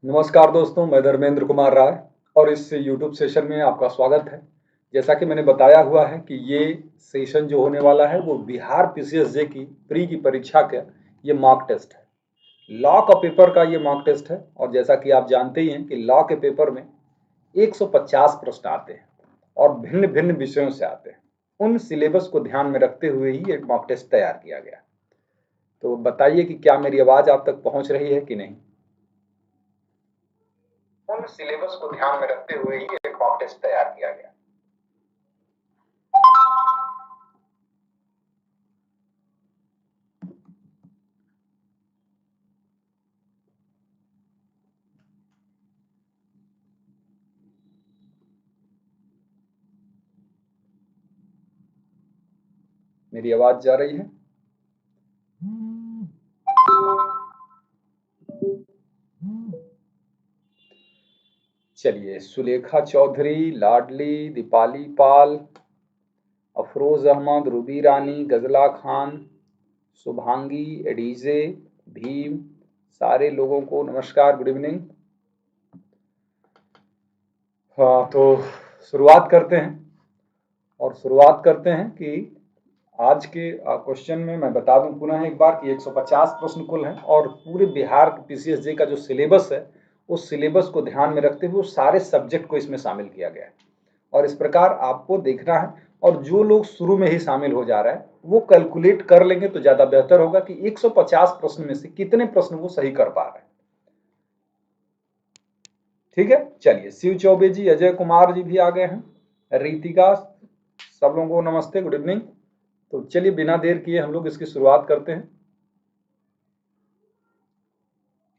नमस्कार दोस्तों, मैं धर्मेंद्र कुमार राय और इस YouTube सेशन में आपका स्वागत है। जैसा कि मैंने बताया हुआ है कि ये सेशन जो होने वाला है वो बिहार पीसीएसजे की प्री की परीक्षा का ये मॉक टेस्ट है। लॉ का पेपर का ये मॉक टेस्ट है और जैसा कि आप जानते ही हैं कि लॉ के पेपर में 150 प्रश्न आते हैं और भिन्न भिन्न विषयों से आते हैं। उन सिलेबस को ध्यान में रखते हुए ही एक मॉक टेस्ट तैयार किया गया। तो बताइए कि क्या मेरी आवाज़ आप तक पहुंच रही है कि नहीं। उन सिलेबस को ध्यान में रखते हुए ही एक मॉक टेस्ट तैयार किया गया। मेरी आवाज जा रही है? चलिए, सुलेखा चौधरी, लाडली, दीपाली पाल, अफरोज अहमद, रूबी रानी, गजला खान, शुभांगी, एडीजे, भीम, सारे लोगों को नमस्कार, गुड इवनिंग। हाँ, तो शुरुआत करते हैं और शुरुआत करते हैं कि आज के क्वेश्चन में मैं बता दूं पुनः एक बार कि 150 प्रश्न कुल हैं और पूरे बिहार पीसीएसजे का जो सिलेबस है उस सिलेबस को ध्यान में रखते हुए सारे सब्जेक्ट को इसमें शामिल किया गया है और इस प्रकार आपको देखना है। और जो लोग शुरू में ही शामिल हो जा रहा है वो कैलकुलेट कर लेंगे तो ज्यादा बेहतर होगा कि 150 प्रश्न में से कितने प्रश्न वो सही कर पा रहे हैं। ठीक है, चलिए, शिव चौबे जी, अजय कुमार जी भी आ गए हैं, रीतिका, सब लोगों को नमस्ते, गुड इवनिंग। तो चलिए बिना देर किए हम लोग इसकी शुरुआत करते हैं।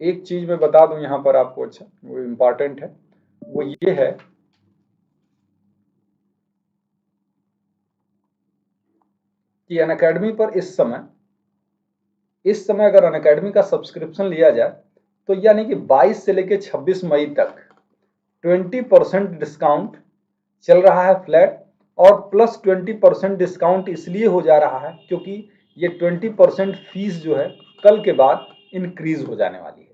एक चीज मैं बता दूं यहाँ पर आपको, अच्छा वो इम्पॉर्टेंट है, वो ये है कि अनअकैडमी पर इस समय अगर अनअकैडमी का सब्सक्रिप्शन लिया जाए तो यानी कि 22 से लेकर 26 मई तक 20% डिस्काउंट चल रहा है फ्लैट, और प्लस 20% डिस्काउंट इसलिए हो जा रहा है क्योंकि ये 20% फीस जो है कल के बाद इंक्रीज हो जाने वाली है।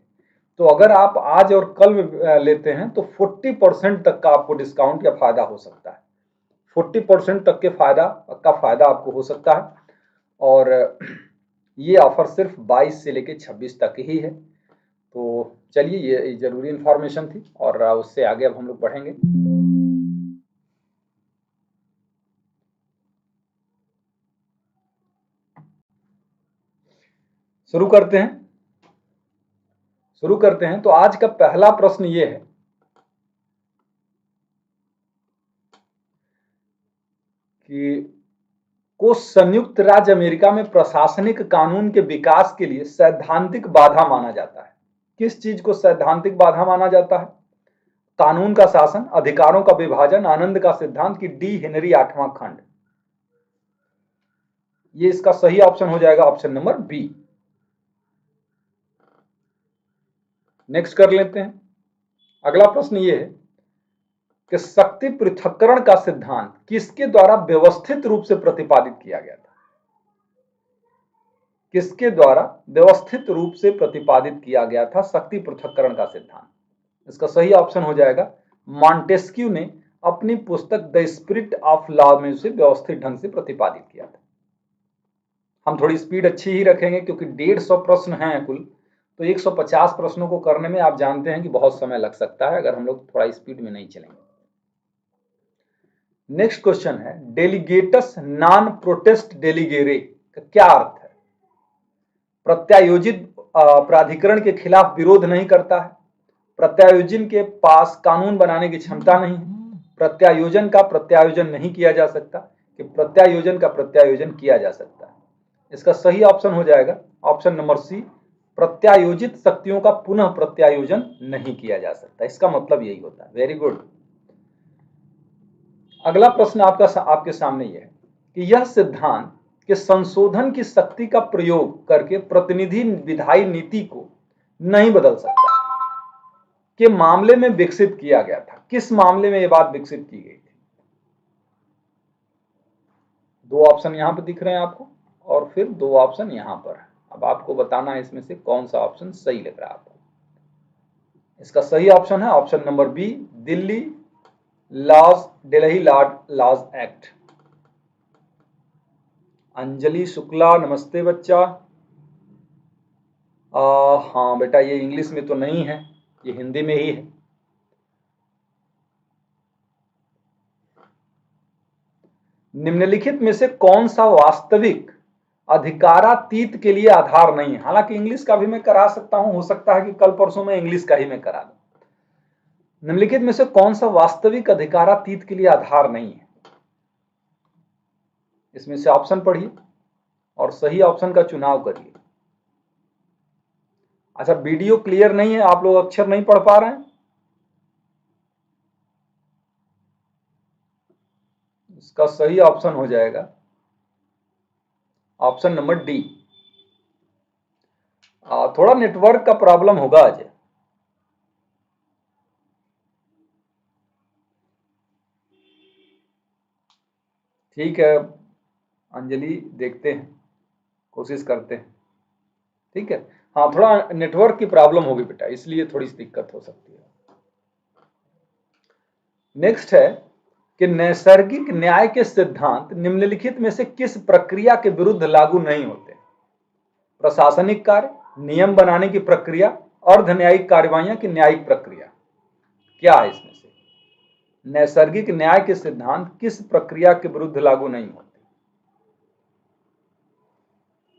तो अगर आप आज और कल में लेते हैं तो 40% तक का आपको डिस्काउंट या फायदा हो सकता है। 40% तक के फायदा आपको हो सकता है और ये ऑफर सिर्फ 22 से लेकर 26 तक ही है। तो चलिए, ये जरूरी इंफॉर्मेशन थी और उससे आगे अब हम लोग बढ़ेंगे। शुरू करते हैं तो आज का पहला प्रश्न ये है कि संयुक्त राज्य अमेरिका में प्रशासनिक कानून के विकास के लिए सैद्धांतिक बाधा माना जाता है। किस चीज को सैद्धांतिक बाधा माना जाता है? कानून का शासन, अधिकारों का विभाजन, आनंद का सिद्धांत की डी हेनरी 8वां खंड। ये इसका सही ऑप्शन हो जाएगा ऑप्शन नंबर बी। नेक्स्ट कर लेते हैं। अगला प्रश्न ये है कि शक्ति पृथक्करण का सिद्धांत किसके द्वारा व्यवस्थित रूप से प्रतिपादित किया गया था? किसके द्वारा व्यवस्थित रूप से प्रतिपादित किया गया था शक्ति पृथक्करण का सिद्धांत? इसका सही ऑप्शन हो जाएगा मॉन्टेस्क्यू ने अपनी पुस्तक द स्पिरिट ऑफ लॉ में उसे व्यवस्थित ढंग से प्रतिपादित किया था। हम थोड़ी स्पीड अच्छी ही रखेंगे क्योंकि 150 प्रश्न हैं कुल, तो 150 प्रश्नों को करने में आप जानते हैं कि बहुत समय लग सकता है अगर हम लोग थोड़ा स्पीड में नहीं चलेंगे। नेक्स्ट क्वेश्चन है, डेलीगेटस नॉन प्रोटेस्ट डेलीगेरे का क्या अर्थ है? प्रत्यायोजित प्राधिकरण के खिलाफ विरोध नहीं करता है, प्रत्यायोजन के पास कानून बनाने की क्षमता नहीं है, प्रत्यायोजन का प्रत्यायोजन नहीं किया जा सकता, कि प्रत्यायोजन का प्रत्यायोजन किया जा सकता है। इसका सही ऑप्शन हो जाएगा ऑप्शन नंबर सी, प्रत्यायोजित शक्तियों का पुनः प्रत्यायोजन नहीं किया जा सकता। इसका मतलब यही होता है। Very good. अगला प्रश्न आपके सामने यह है कि यह सिद्धांत के संशोधन की शक्ति का प्रयोग करके प्रतिनिधि विधायी नीति को नहीं बदल सकता के मामले में विकसित किया गया था। किस मामले में यह बात विकसित की गई थी? दो ऑप्शन यहां पर दिख रहे हैं आपको और फिर दो ऑप्शन यहां पर। अब आपको बताना है इसमें से कौन सा ऑप्शन सही लग रहा है आपको। इसका सही ऑप्शन है option number B, Delhi laws act. Anjali Shukla नमस्ते बच्चा। हाँ बेटा, ये इंग्लिश में तो नहीं है, ये हिंदी में ही है। निम्नलिखित में से कौन सा वास्तविक अधिकारातीत के लिए आधार नहीं है? हालांकि इंग्लिश का भी मैं करा सकता हूं, हो सकता है कि कल परसों में इंग्लिश का ही मैं करा दूं। निम्नलिखित में से कौन सा वास्तविक अधिकारातीत के लिए आधार नहीं है? इसमें से ऑप्शन पढ़िए और सही ऑप्शन का चुनाव करिए। अच्छा, वीडियो क्लियर नहीं है, आप लोग अक्षर नहीं पढ़ पा रहे हैं? इसका सही ऑप्शन हो जाएगा ऑप्शन नंबर डी। थोड़ा नेटवर्क का प्रॉब्लम होगा आज। ठीक है अंजलि, देखते हैं, कोशिश करते हैं। ठीक है, हाँ थोड़ा नेटवर्क की प्रॉब्लम होगी बेटा, इसलिए थोड़ी सी दिक्कत हो सकती है। नेक्स्ट है कि नैसर्गिक न्याय के सिद्धांत निम्नलिखित में से किस प्रक्रिया के विरुद्ध लागू नहीं होते? प्रशासनिक कार्य, नियम बनाने की प्रक्रिया, अर्ध न्यायिक कार्यवाहियां की न्यायिक प्रक्रिया, क्या है इसमें से? नैसर्गिक न्याय के सिद्धांत किस प्रक्रिया के विरुद्ध लागू नहीं होते?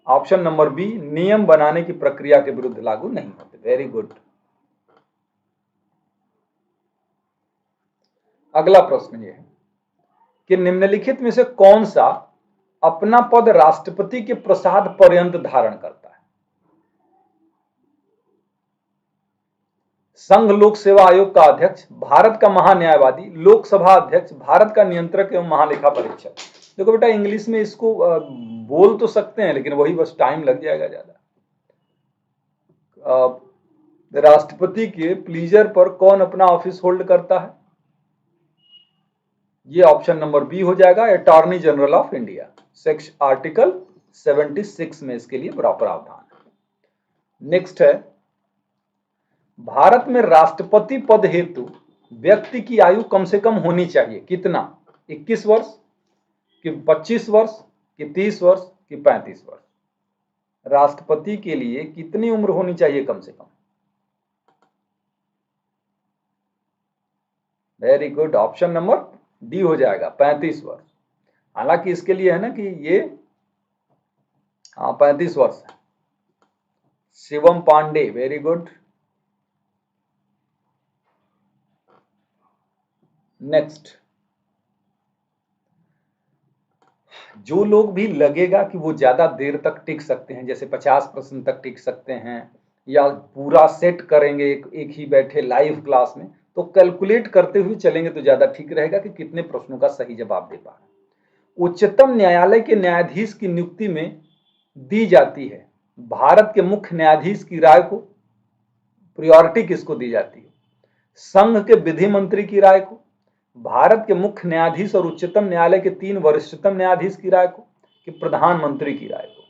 ऑप्शन नंबर बी, नियम बनाने की प्रक्रिया के विरुद्ध लागू नहीं होते। Very good. अगला प्रश्न यह है कि निम्नलिखित में से कौन सा अपना पद राष्ट्रपति के प्रसाद पर्यंत धारण करता है? संघ लोक सेवा आयोग का अध्यक्ष, भारत का महान्यायवादी, लोकसभा अध्यक्ष, भारत का नियंत्रक एवं महालेखा परीक्षक। देखो बेटा, इंग्लिश में इसको बोल तो सकते हैं, लेकिन वही बस टाइम लग जाएगा ज्यादा। राष्ट्रपति के प्लीजर पर कौन अपना ऑफिस होल्ड करता है? ये ऑप्शन नंबर बी हो जाएगा, attorney general of India. Section article 76 में इसके लिए प्रावधान है। नेक्स्ट है, भारत में राष्ट्रपति पद हेतु व्यक्ति की आयु कम से कम होनी चाहिए कितना? 21 वर्ष कि 25 वर्ष कि 30 वर्ष कि 35 वर्ष? राष्ट्रपति के लिए कितनी उम्र होनी चाहिए कम से कम? Very good, option number D हो जाएगा, 35 वर्ष। हालांकि इसके लिए है ना कि ये 35 वर्ष है। Shivam Pande, very good. Next, जो लोग भी लगेगा कि वो ज्यादा देर तक टिक सकते हैं, जैसे 50 प्रश्न तक टिक सकते हैं या पूरा सेट करेंगे एक ही बैठे लाइव क्लास में, तो कैलकुलेट करते हुए चलेंगे तो ज्यादा ठीक रहेगा कि कितने प्रश्नों का सही जवाब दे पा रहे। उच्चतम न्यायालय के न्यायाधीश की नियुक्ति में दी जाती है भारत के मुख्य न्यायाधीश की राय को प्रायोरिटी किसको दी जाती है? संघ के विधि मंत्री की राय को, भारत के मुख्य न्यायाधीश और उच्चतम न्यायालय के 3 वरिष्ठतम न्यायाधीश की राय को, कि प्रधानमंत्री की राय को?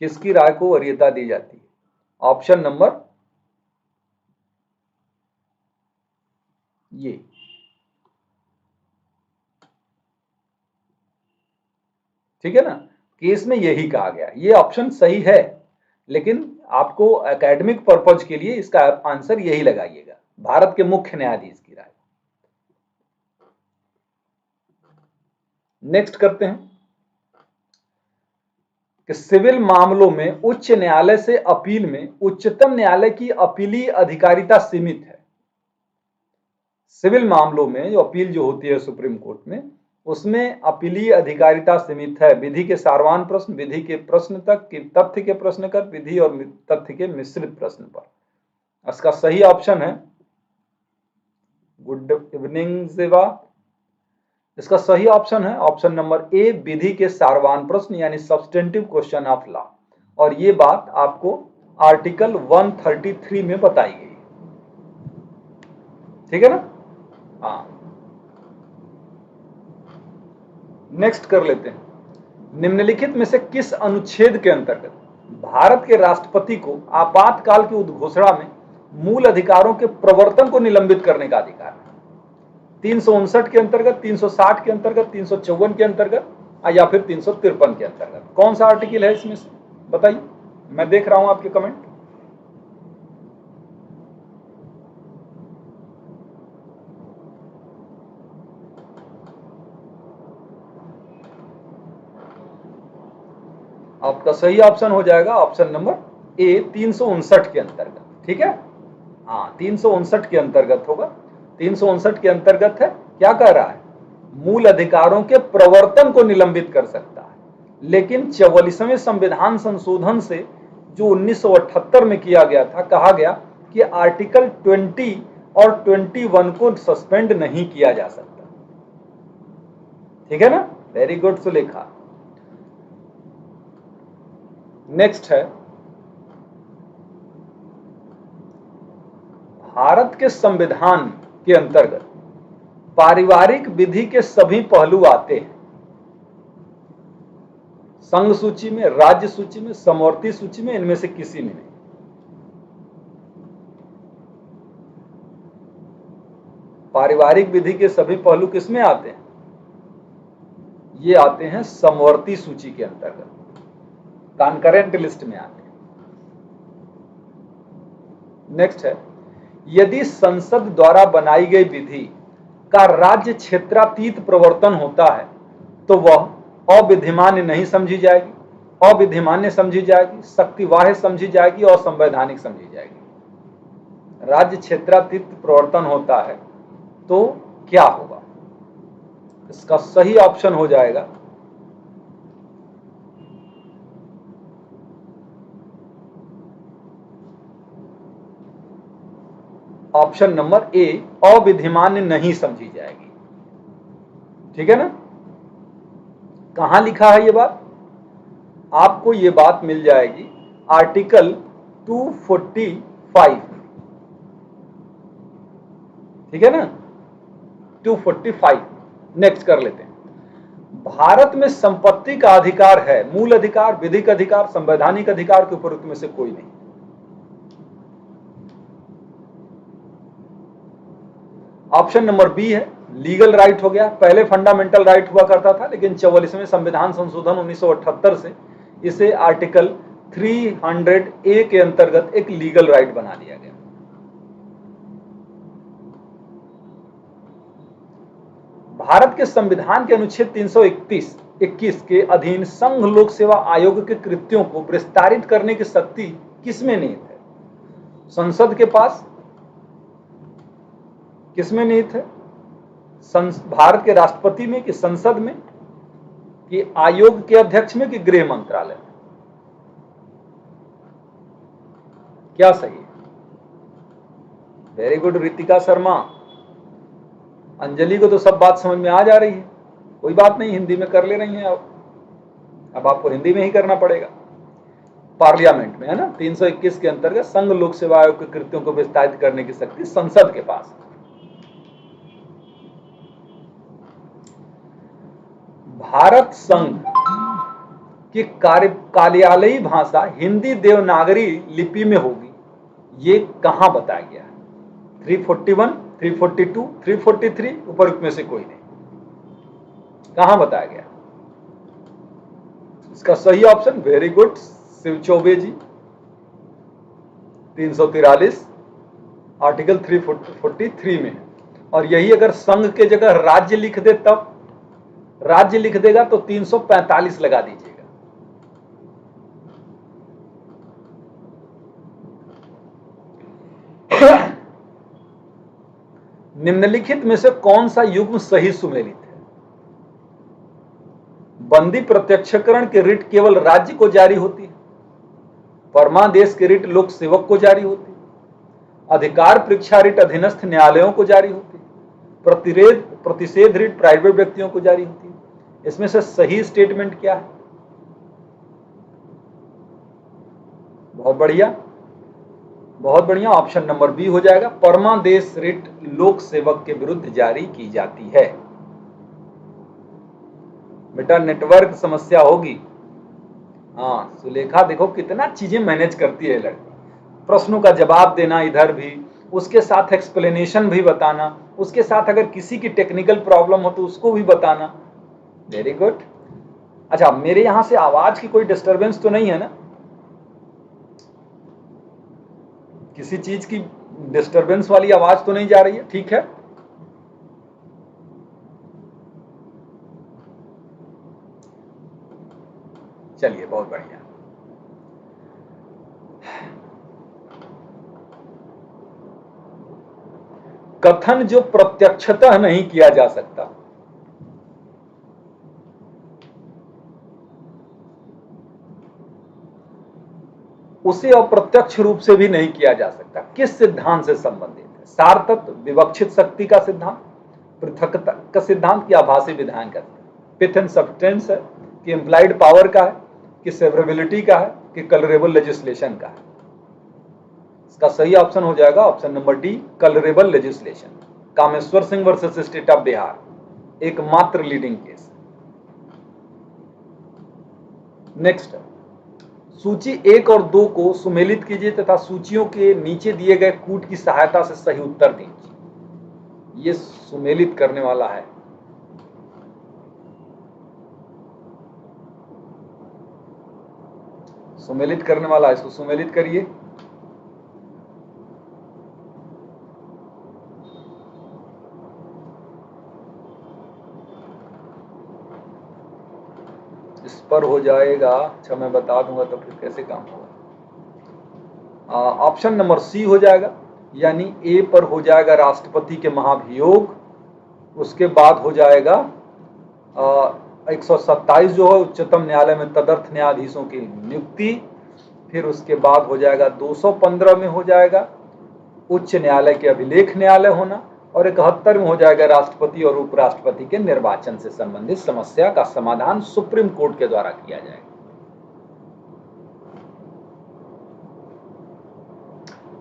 किसकी राय को वरीयता दी जाती है? ऑप्शन नंबर ये। ठीक है ना, केस में यही कहा गया, ये ऑप्शन सही है, लेकिन आपको एकेडमिक पर्पज के लिए इसका आंसर यही लगाइएगा, भारत के मुख्य न्यायाधीश की राय। नेक्स्ट करते हैं कि सिविल मामलों में उच्च न्यायालय से अपील में उच्चतम न्यायालय की अपीलीय अधिकारिता सीमित है। सिविल मामलों में जो अपील जो होती है सुप्रीम कोर्ट में, उसमें अपीलीय अधिकारिता सीमित है विधि के सारवान प्रश्न, विधि के प्रश्न तक, कि तथ्य के प्रश्न कर, विधि और तथ्य के मिश्रित प्रश्न पर। इसका सही ऑप्शन है, गुड इवनिंग सेवा, इसका सही ऑप्शन है ऑप्शन नंबर ए, विधि के सारवान प्रश्न यानी सब्सटेंटिव क्वेश्चन ऑफ लॉ। और ये बात आपको आर्टिकल 133 में बताई गई। ठीक है ना? हाँ, नेक्स्ट कर लेते हैं निम्नलिखित में से किस अनुच्छेद के अंतर्गत भारत के राष्ट्रपति को आपातकाल की उद्घोषणा में मूल अधिकारों के प्रवर्तन को निलंबित करने का अधिकार है? 359 के अंतर्गत, 360 के अंतर्गत, 354 के अंतर्गत या फिर 353 के अंतर्गत? कौन सा आर्टिकल है इसमें से बताइए, मैं देख रहा हूं आपके कमेंट। आपका सही ऑप्शन हो जाएगा ऑप्शन नंबर ए, 359 के अंतर्गत। ठीक है, हाँ 359 के अंतर्गत होगा। 359 के अंतर्गत है, क्या कह रहा है? मूल अधिकारों के प्रवर्तन को निलंबित कर सकता है। लेकिन 44वें संविधान संशोधन से जो 1978 में किया गया था, कहा गया कि आर्टिकल 20 और 21 को सस्पेंड नहीं किया जा सकता। ठीक है ना, वेरी गुड सुलेखा। नेक्स्ट है, भारत के संविधान के अंतर्गत पारिवारिक विधि के सभी पहलू आते हैं। संघ सूची में, राज्य सूची में, समवर्ती सूची में, इनमें से किसी में नहीं। पारिवारिक विधि के सभी पहलू किसमें आते हैं? ये आते हैं समवर्ती सूची के अंतर्गत, कॉन्करेंट लिस्ट में आते हैं। नेक्स्ट है, यदि संसद द्वारा बनाई गई विधि का राज्य क्षेत्रातीत प्रवर्तन होता है तो वह अविधिमान्य नहीं समझी जाएगी, अविधिमान्य समझी जाएगी, शक्तिवाह्य समझी जाएगी और संवैधानिक समझी जाएगी। राज्य क्षेत्रातीत प्रवर्तन होता है तो क्या होगा? इसका सही ऑप्शन हो जाएगा ऑप्शन नंबर ए, अविधिमान्य नहीं समझी जाएगी। ठीक है ना, कहां लिखा है ये बात? आपको ये बात मिल जाएगी आर्टिकल 245। ठीक है ना, 245। नेक्स्ट कर लेते हैं। भारत में संपत्ति का अधिकार है, मूल अधिकार, विधिक अधिकार, संवैधानिक अधिकार के उपयुक्त में से कोई नहीं। ऑप्शन नंबर बी है, लीगल राइट हो गया। पहले फंडामेंटल राइट हुआ करता था, लेकिन 44वें संविधान संशोधन 1978 से इसे आर्टिकल 300A के अंतर्गत एक लीगल राइट बना दिया गया। भारत के संविधान के अनुच्छेद 321 के अधीन संघ लोक सेवा आयोग के कृत्यों को विस्तारित करने की शक्ति किसमें निहित है? संसद के पास। किसमें निहित है? भारत के राष्ट्रपति में कि संसद में कि आयोग के अध्यक्ष में कि गृह मंत्रालय में? क्या सही है? Very good Ritika Sharma. अंजलि को तो सब बात समझ में आ जा रही है, कोई बात नहीं, हिंदी में कर ले रही हैं। अब आपको हिंदी में ही करना पड़ेगा। पार्लियामेंट में है ना, 321 के अंतर्गत संघ लोक सेवा आयोग के कृत्यों को विस्तारित करने की शक्ति संसद के पास है। भारत संघ की कार्यालयी भाषा हिंदी देवनागरी लिपि में होगी, ये कहां बताया गया है? 341, 342, 343, उपयुक्त में से कोई नहीं। कहां बताया गया? इसका सही option, very good Shiv Choubey ji, 343 article 343 में है। और यही अगर संघ के जगह राज्य लिख दे, तब राज्य लिख देगा तो 345 लगा दीजिएगा। निम्नलिखित में से कौन सा युग्म सही सुमेलित है? बंदी प्रत्यक्षकरण की रिट केवल राज्य को जारी होती है, परमादेश की रिट लोक सेवक को जारी होती है, अधिकार परीक्षा रिट अधीनस्थ न्यायालयों को जारी होती है, प्रतिषेध रिट प्राइवेट व्यक्तियों को जारी होती है। इसमें से सही स्टेटमेंट क्या है? बहुत बढ़िया, बहुत बढ़िया, ऑप्शन नंबर बी हो जाएगा। परमादेश रिट लोक सेवक के विरुद्ध जारी की जाती है। बेटा नेटवर्क समस्या होगी। हाँ सुलेखा देखो कितना चीजें मैनेज करती है लड़की, प्रश्नों का जवाब देना इधर भी, उसके साथ एक्सप्लेनेशन भी बताना, उसके साथ अगर किसी की टेक्निकल प्रॉब्लम हो तो उसको भी बताना। Very good. अच्छा मेरे यहां से आवाज की कोई डिस्टरबेंस तो नहीं है ना, किसी चीज की डिस्टरबेंस वाली आवाज तो नहीं जा रही है, ठीक है। चलिए बहुत बढ़िया। कथन जो प्रत्यक्षतः नहीं किया जा सकता, उसे अप्रत्यक्ष रूप से भी नहीं किया जा सकता, किस सिद्धांत से संबंधित है? सारतत्व, विवक्षित शक्ति का सिद्धांत, पृथकता का सिद्धांत, या आभासी विधान का? पिथ एंड सब्सटेंस है कि इंप्लाइड पावर का है कि सेवरेबिलिटी का है कि कलरेबल लेजिस्लेशन का है? इसका सही ऑप्शन हो जाएगा option number D, colourable legislation. Kameshwar Singh versus state of Bihar, एकमात्र लीडिंग केस। नेक्स्ट, सूची 1 और 2 को सुमेलित कीजिए तथा सूचियों के नीचे दिए गए कूट की सहायता से सही उत्तर दीजिए। ये सुमेलित करने वाला है। सुमेलित करने वाला है, इसको सुमेलित करिए। इस पर हो जाएगा, अच्छा मैं बता दूंगा तो फिर कैसे काम होगा। ऑप्शन नंबर सी हो जाएगा, यानी ए पर हो जाएगा राष्ट्रपति के महाभियोग, उसके बाद हो जाएगा 127 जो है उच्चतम न्यायालय में तदर्थ न्यायाधीशों की नियुक्ति, फिर उसके बाद हो जाएगा 215 में हो जाएगा उच्च न्यायालय के अभिलेख न्यायालय होना, और 71 में हो जाएगा राष्ट्रपति और उपराष्ट्रपति के निर्वाचन से संबंधित समस्या का समाधान सुप्रीम कोर्ट के द्वारा किया जाएगा।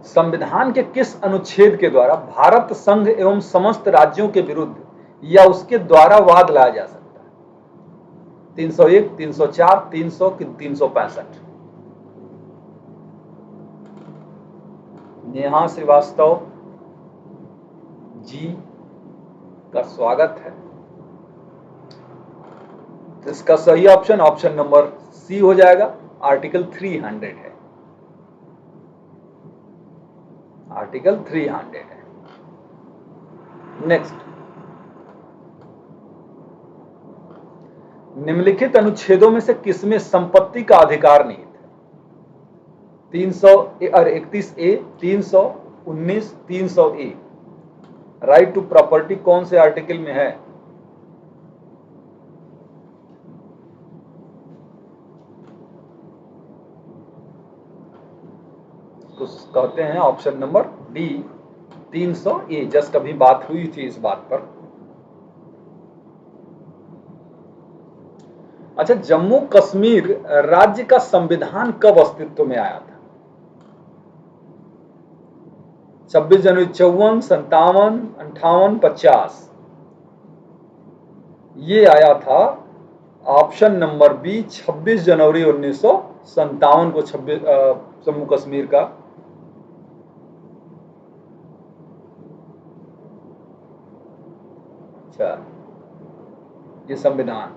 संविधान के किस अनुच्छेद के द्वारा भारत संघ एवं समस्त राज्यों के विरुद्ध या उसके द्वारा वाद लाया जा सकता है? 301, 304, 300 कि 365? नेहा श्रीवास्तव जी का स्वागत है। इसका सही ऑप्शन ऑप्शन नंबर सी हो जाएगा, आर्टिकल 300 है। आर्टिकल 300 है। नेक्स्ट, निम्नलिखित अनुच्छेदों में से किसमें संपत्ति का अधिकार निहित है? 31A, 319, 300A। Right to property कौन से आर्टिकल में है? तो कहते हैं option number D 300A। Just अभी बात हुई थी इस बात पर। अच्छा, जम्मू कश्मीर राज्य का संविधान कब अस्तित्व में आया था? 26 जनवरी 54, 57, 58, 50? ये आया था ऑप्शन नंबर बी 26 जनवरी 1957 को जम्मू कश्मीर का अच्छा ये संविधान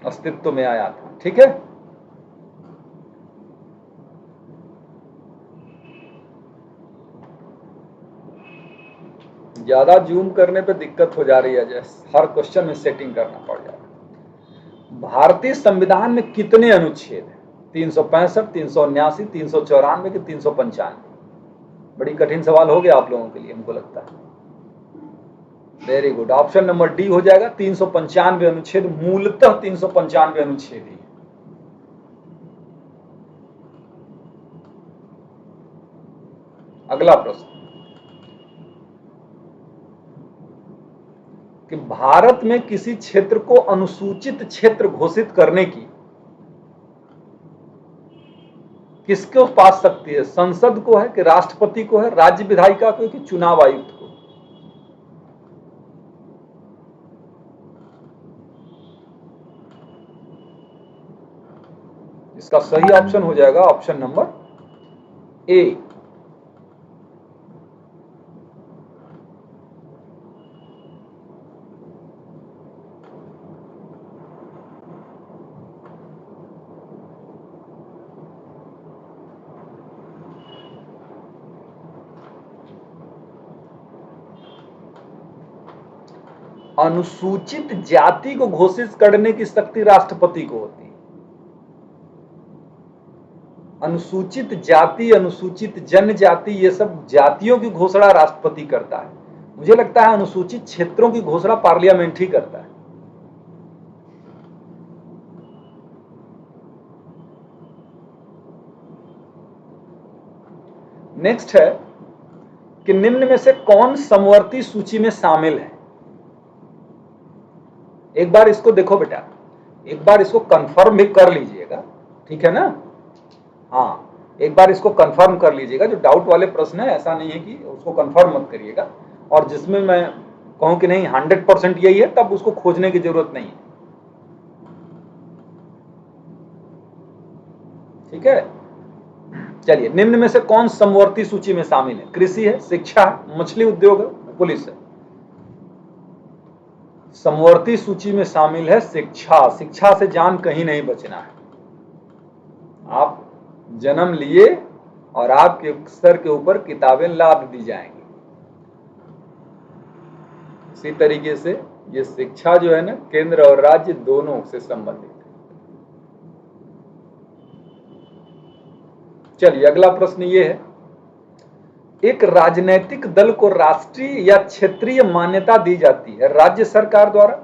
अस्तित्व में आया था। ठीक है, ज्यादा जूम करने पे दिक्कत हो जा रही है, जैसे हर क्वेश्चन में सेटिंग करना पड़ जा रहा है। भारतीय संविधान में कितने अनुच्छेद हैं? 365, 379, 394 कि 395? बड़ी कठिन सवाल हो गया आप लोगों के लिए, हमको लगता है। Very good, option number D हो जाएगा 395 अनुच्छेद, मूलतः 395 अनुच्छेद ही। अगला प्रश्न कि भारत में किसी क्षेत्र को अनुसूचित क्षेत्र घोषित करने की किसको पास शक्ति है? संसद को है कि राष्ट्रपति को है, राज्य विधायिका को कि चुनाव आयुक्त को? इसका सही ऑप्शन हो जाएगा ऑप्शन नंबर ए। अनुसूचित जाति को घोषित करने की शक्ति राष्ट्रपति को होती है। अनुसूचित जाति, अनुसूचित जनजाति, ये सब जातियों की घोषणा राष्ट्रपति करता है। मुझे लगता है अनुसूचित क्षेत्रों की घोषणा पार्लियामेंट ही करता है। नेक्स्ट है कि निम्न में से कौन समवर्ती सूची में शामिल है। एक बार इसको देखो बेटा, एक बार इसको कंफर्म भी कर लीजिएगा, ठीक है ना। हाँ, एक बार इसको कंफर्म कर लीजिएगा। जो डाउट वाले प्रश्न है, ऐसा नहीं है कि उसको कंफर्म मत करिएगा, और जिसमें मैं कहूं कि नहीं 100% यही है, तब उसको खोजने की जरूरत नहीं है, ठीक है। चलिए, निम्न में से कौन समवर्ती सूची में शामिल है। कृषि है, शिक्षा है, मछली उद्योग है, पुलिस है। समवर्ती सूची में शामिल है शिक्षा। शिक्षा से जान कहीं नहीं बचना है। आप जन्म लिए और आपके सर के ऊपर किताबें लाद दी जाएंगी। इसी तरीके से ये शिक्षा जो है ना, केंद्र और राज्य दोनों से संबंधित है। चलिए, अगला प्रश्न ये है, एक राजनीतिक दल को राष्ट्रीय या क्षेत्रीय मान्यता दी जाती है राज्य सरकार द्वारा,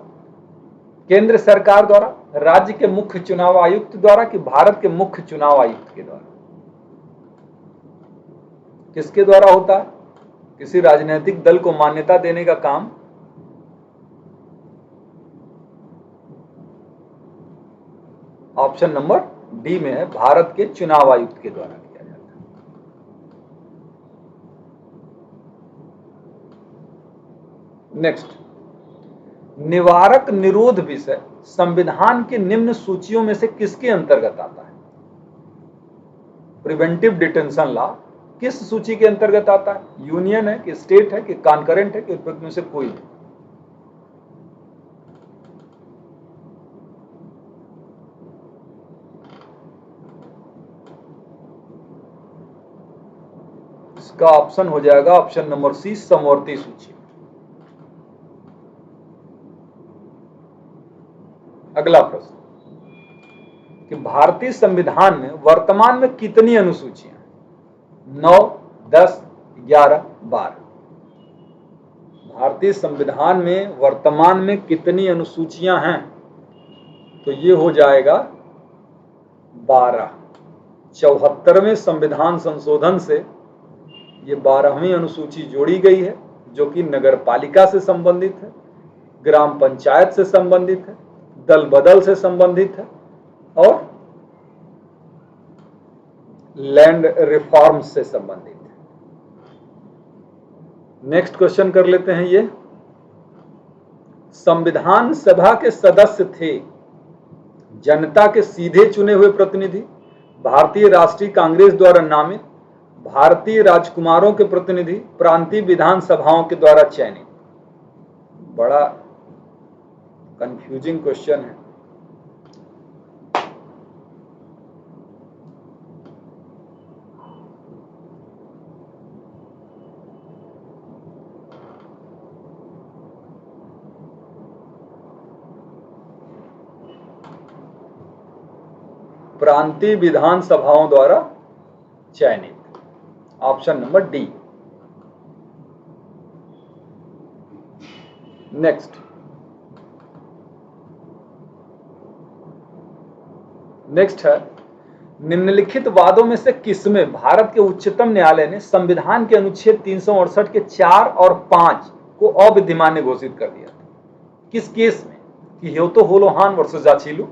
केंद्र सरकार द्वारा, राज्य के मुख्य चुनाव आयुक्त द्वारा, कि भारत के मुख्य चुनाव आयुक्त के द्वारा। किसके द्वारा होता है किसी राजनीतिक दल को मान्यता देने का काम? ऑप्शन नंबर डी में है, भारत के चुनाव आयुक्त के द्वारा किया जाता है। नेक्स्ट, निवारक निरोध विषय संविधान की निम्न सूचियों में से किसके अंतर्गत आता है? प्रिवेंटिव डिटेंशन लॉ किस सूची के अंतर्गत आता है? यूनियन है कि स्टेट है कि कॉन्करेंट है कि में से कोई है? इसका ऑप्शन हो जाएगा ऑप्शन नंबर सी, समवर्ती सूची। अगला प्रश्न कि भारतीय संविधान में वर्तमान में कितनी अनुसूचियां? 9, 10, 11, 12। भारतीय संविधान में वर्तमान में कितनी अनुसूचियां हैं? तो ये हो जाएगा 12। 74वें संविधान संशोधन से ये 12वीं अनुसूची जोड़ी गई है, जो कि नगर पालिका से संबंधित है, ग्राम पंचायत से संबंधित है, दल बदल से संबंधित है, और लैंड रिफॉर्म से संबंधित है। नेक्स्ट क्वेश्चन कर लेते हैं। ये संविधान सभा के सदस्य थे जनता के सीधे चुने हुए प्रतिनिधि, भारतीय राष्ट्रीय कांग्रेस द्वारा नामित, भारतीय राजकुमारों के प्रतिनिधि, प्रांतीय विधानसभाओं के द्वारा चयनित। बड़ा कंफ्यूजिंग क्वेश्चन है। प्रांतीय विधानसभाओं द्वारा चयनित, ऑप्शन नंबर डी। नेक्स्ट है, निम्नलिखित वादों में से किसमें भारत के उच्चतम न्यायालय ने संविधान के अनुच्छेद 368 के 4 और 5 को अविधिमान्य घोषित कर दिया था? किस केस में? कि Kihoto Hollohan versus Zachillhu,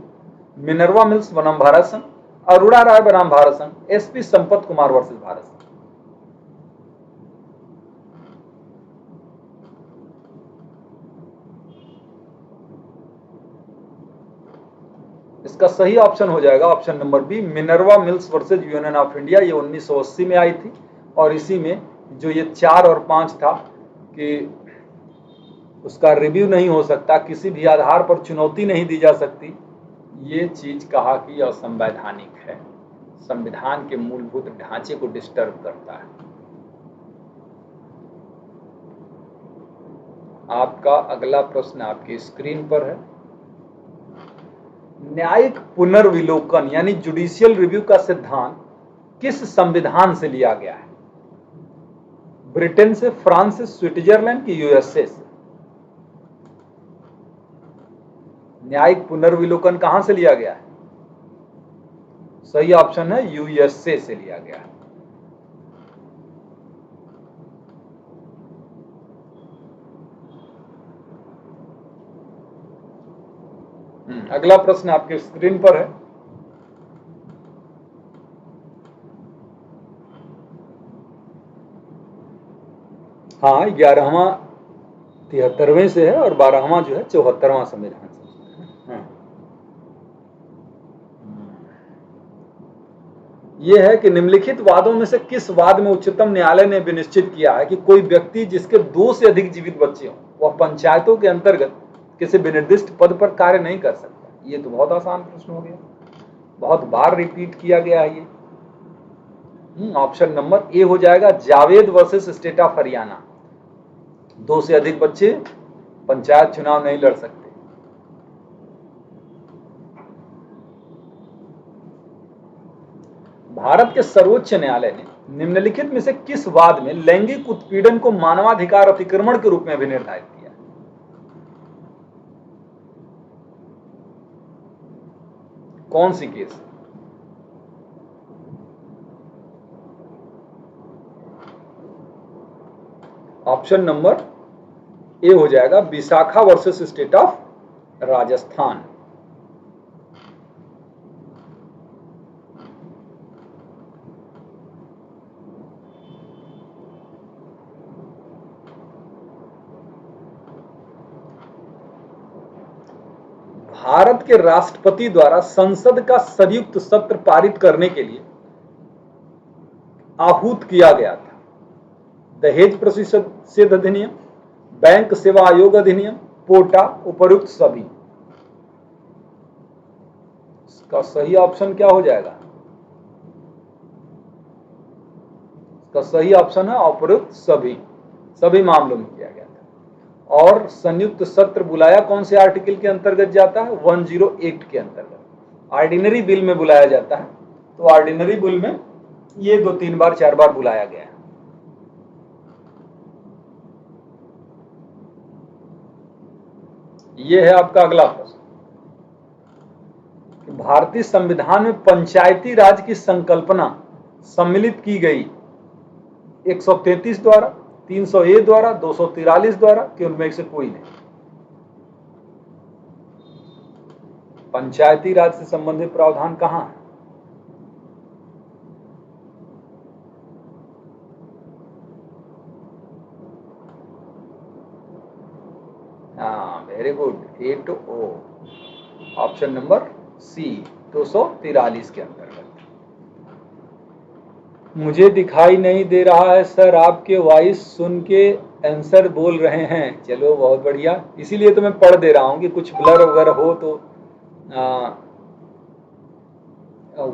Minerva Mills बनाम भारत संघ, अरोड़ा राय बनाम भारत संघ, एसपी संपत कुमार वर्सेस भारत संघ। इसका सही ऑप्शन हो जाएगा option number B, Minerva Mills versus Union of India. ये 1980 में आई थी और इसी में जो ये 4 और 5 था कि उसका रिव्यू नहीं हो सकता, किसी भी आधार पर चुनौती नहीं दी जा सकती, ये चीज कहा कि असंवैधानिक है, संविधान के मूलभूत ढांचे को डिस्टर्ब करता है। आपका अगला प्रश्न आपकी स्क्रीन पर है। न्यायिक पुनर्विलोकन यानी जुडिशियल रिव्यू का सिद्धांत किस संविधान से लिया गया है? ब्रिटेन से, फ्रांस से, स्विट्जरलैंड की यूएसए से? न्यायिक पुनर्विलोकन कहां से लिया गया है? सही ऑप्शन है यूएसए से लिया गया है। अगला प्रश्न आपके स्क्रीन पर है। हाँ, 11वां 73वें से है और 12वां जो है 74वां संविधान से। हाँ। यह है कि निम्नलिखित वादों में से किस वाद में उच्चतम न्यायालय ने विनिश्चित किया है कि कोई व्यक्ति जिसके 2 से अधिक जीवित बच्चे हों वह पंचायतों के अंतर्गत किसी विनिर्दिष्ट पद पर कार्य नहीं कर सकता? ये तो बहुत आसान प्रश्न हो गया, बहुत बार रिपीट किया गया है ये। ऑप्शन नंबर ए हो जाएगा, Javed versus state of Haryana. 2 से अधिक बच्चे पंचायत चुनाव नहीं लड़ सकते। भारत के सर्वोच्च न्यायालय ने निम्नलिखित में से किस वाद में लैंगिक उत्पीड़न को मानवाधिकार अतिक्रमण के रूप में भी निर्धारित किया? कौन सी केस? ऑप्शन नंबर ए हो जाएगा, Vishakha versus state of Rajasthan. Bharat के राष्ट्रपति द्वारा संसद का संयुक्त सत्र पारित करने के लिए आहूत किया गया था दहेज प्रतिषेध अधिनियम, बैंक सेवा आयोग अधिनियम, पोटा, उपयुक्त सभी? इसका सही ऑप्शन क्या हो जाएगा? इसका सही ऑप्शन है उपयुक्त सभी, सभी मामलों में किया गया था। और संयुक्त सत्र बुलाया कौन से आर्टिकल के अंतर्गत जाता है? 108 के अंतर्गत ऑर्डिनरी बिल में बुलाया जाता है। तो ऑर्डिनरी बिल में ये 2-3 बार 4 बार बुलाया गया है। ये है आपका अगला प्रश्न। भारतीय संविधान में पंचायती राज की संकल्पना सम्मिलित की गई 133 द्वारा, 300A द्वारा, 243 द्वारा कि उनमें से कोई नहीं? पंचायती राज से संबंधित प्रावधान कहां है? हाँ, very good, 8O, option number C, 243 के अंतर्गत। मुझे दिखाई नहीं दे रहा है सर, आपके वॉइस सुन के आंसर बोल रहे हैं। चलो बहुत बढ़िया, इसीलिए तो मैं पढ़ दे रहा हूँ कि कुछ ब्लर वगैरह हो तो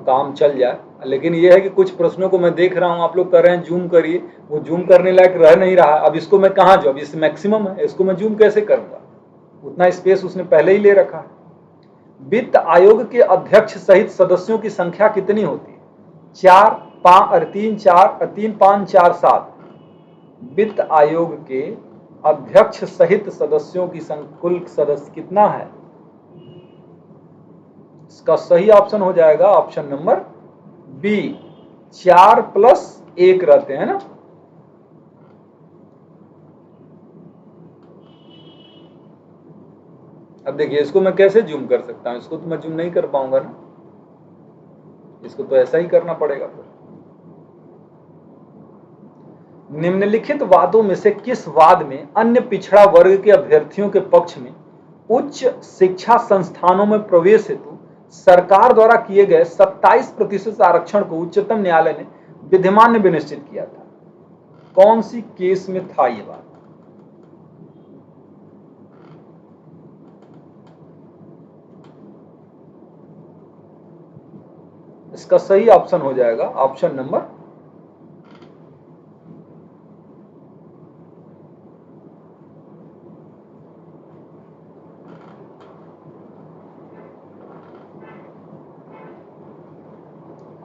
काम चल जाए। लेकिन यह है कि कुछ प्रश्नों को मैं देख रहा हूँ, आप लोग कर रहे हैं जूम करिए, वो जूम करने लायक रह नहीं रहा। अब इसको मैं कहाँ जो, अब इस मैक्सिमम है, इसको मैं जूम कैसे करूंगा? उतना स्पेस उसने पहले ही ले रखा है। वित्त आयोग के अध्यक्ष सहित सदस्यों की संख्या कितनी होती है? 4, 5, 3, 4, 3, 5, 4, 7। वित्त आयोग के अध्यक्ष सहित सदस्यों की कुल सदस्य कितना है? इसका सही ऑप्शन हो जाएगा ऑप्शन नंबर बी, 4 + 1 रहते हैं ना। अब देखिए, इसको मैं कैसे जूम कर सकता हूं? इसको तो मैं जूम नहीं कर पाऊंगा ना, इसको तो ऐसा ही करना पड़ेगा। फिर निम्नलिखित वादों में से किस वाद में अन्य पिछड़ा वर्ग के अभ्यर्थियों के पक्ष में उच्च शिक्षा संस्थानों में प्रवेश हेतु सरकार द्वारा किए गए 27% आरक्षण को उच्चतम न्यायालय ने विधिमान्य विनिश्चित किया था? कौन सी केस में था ये बात? इसका सही ऑप्शन हो जाएगा ऑप्शन नंबर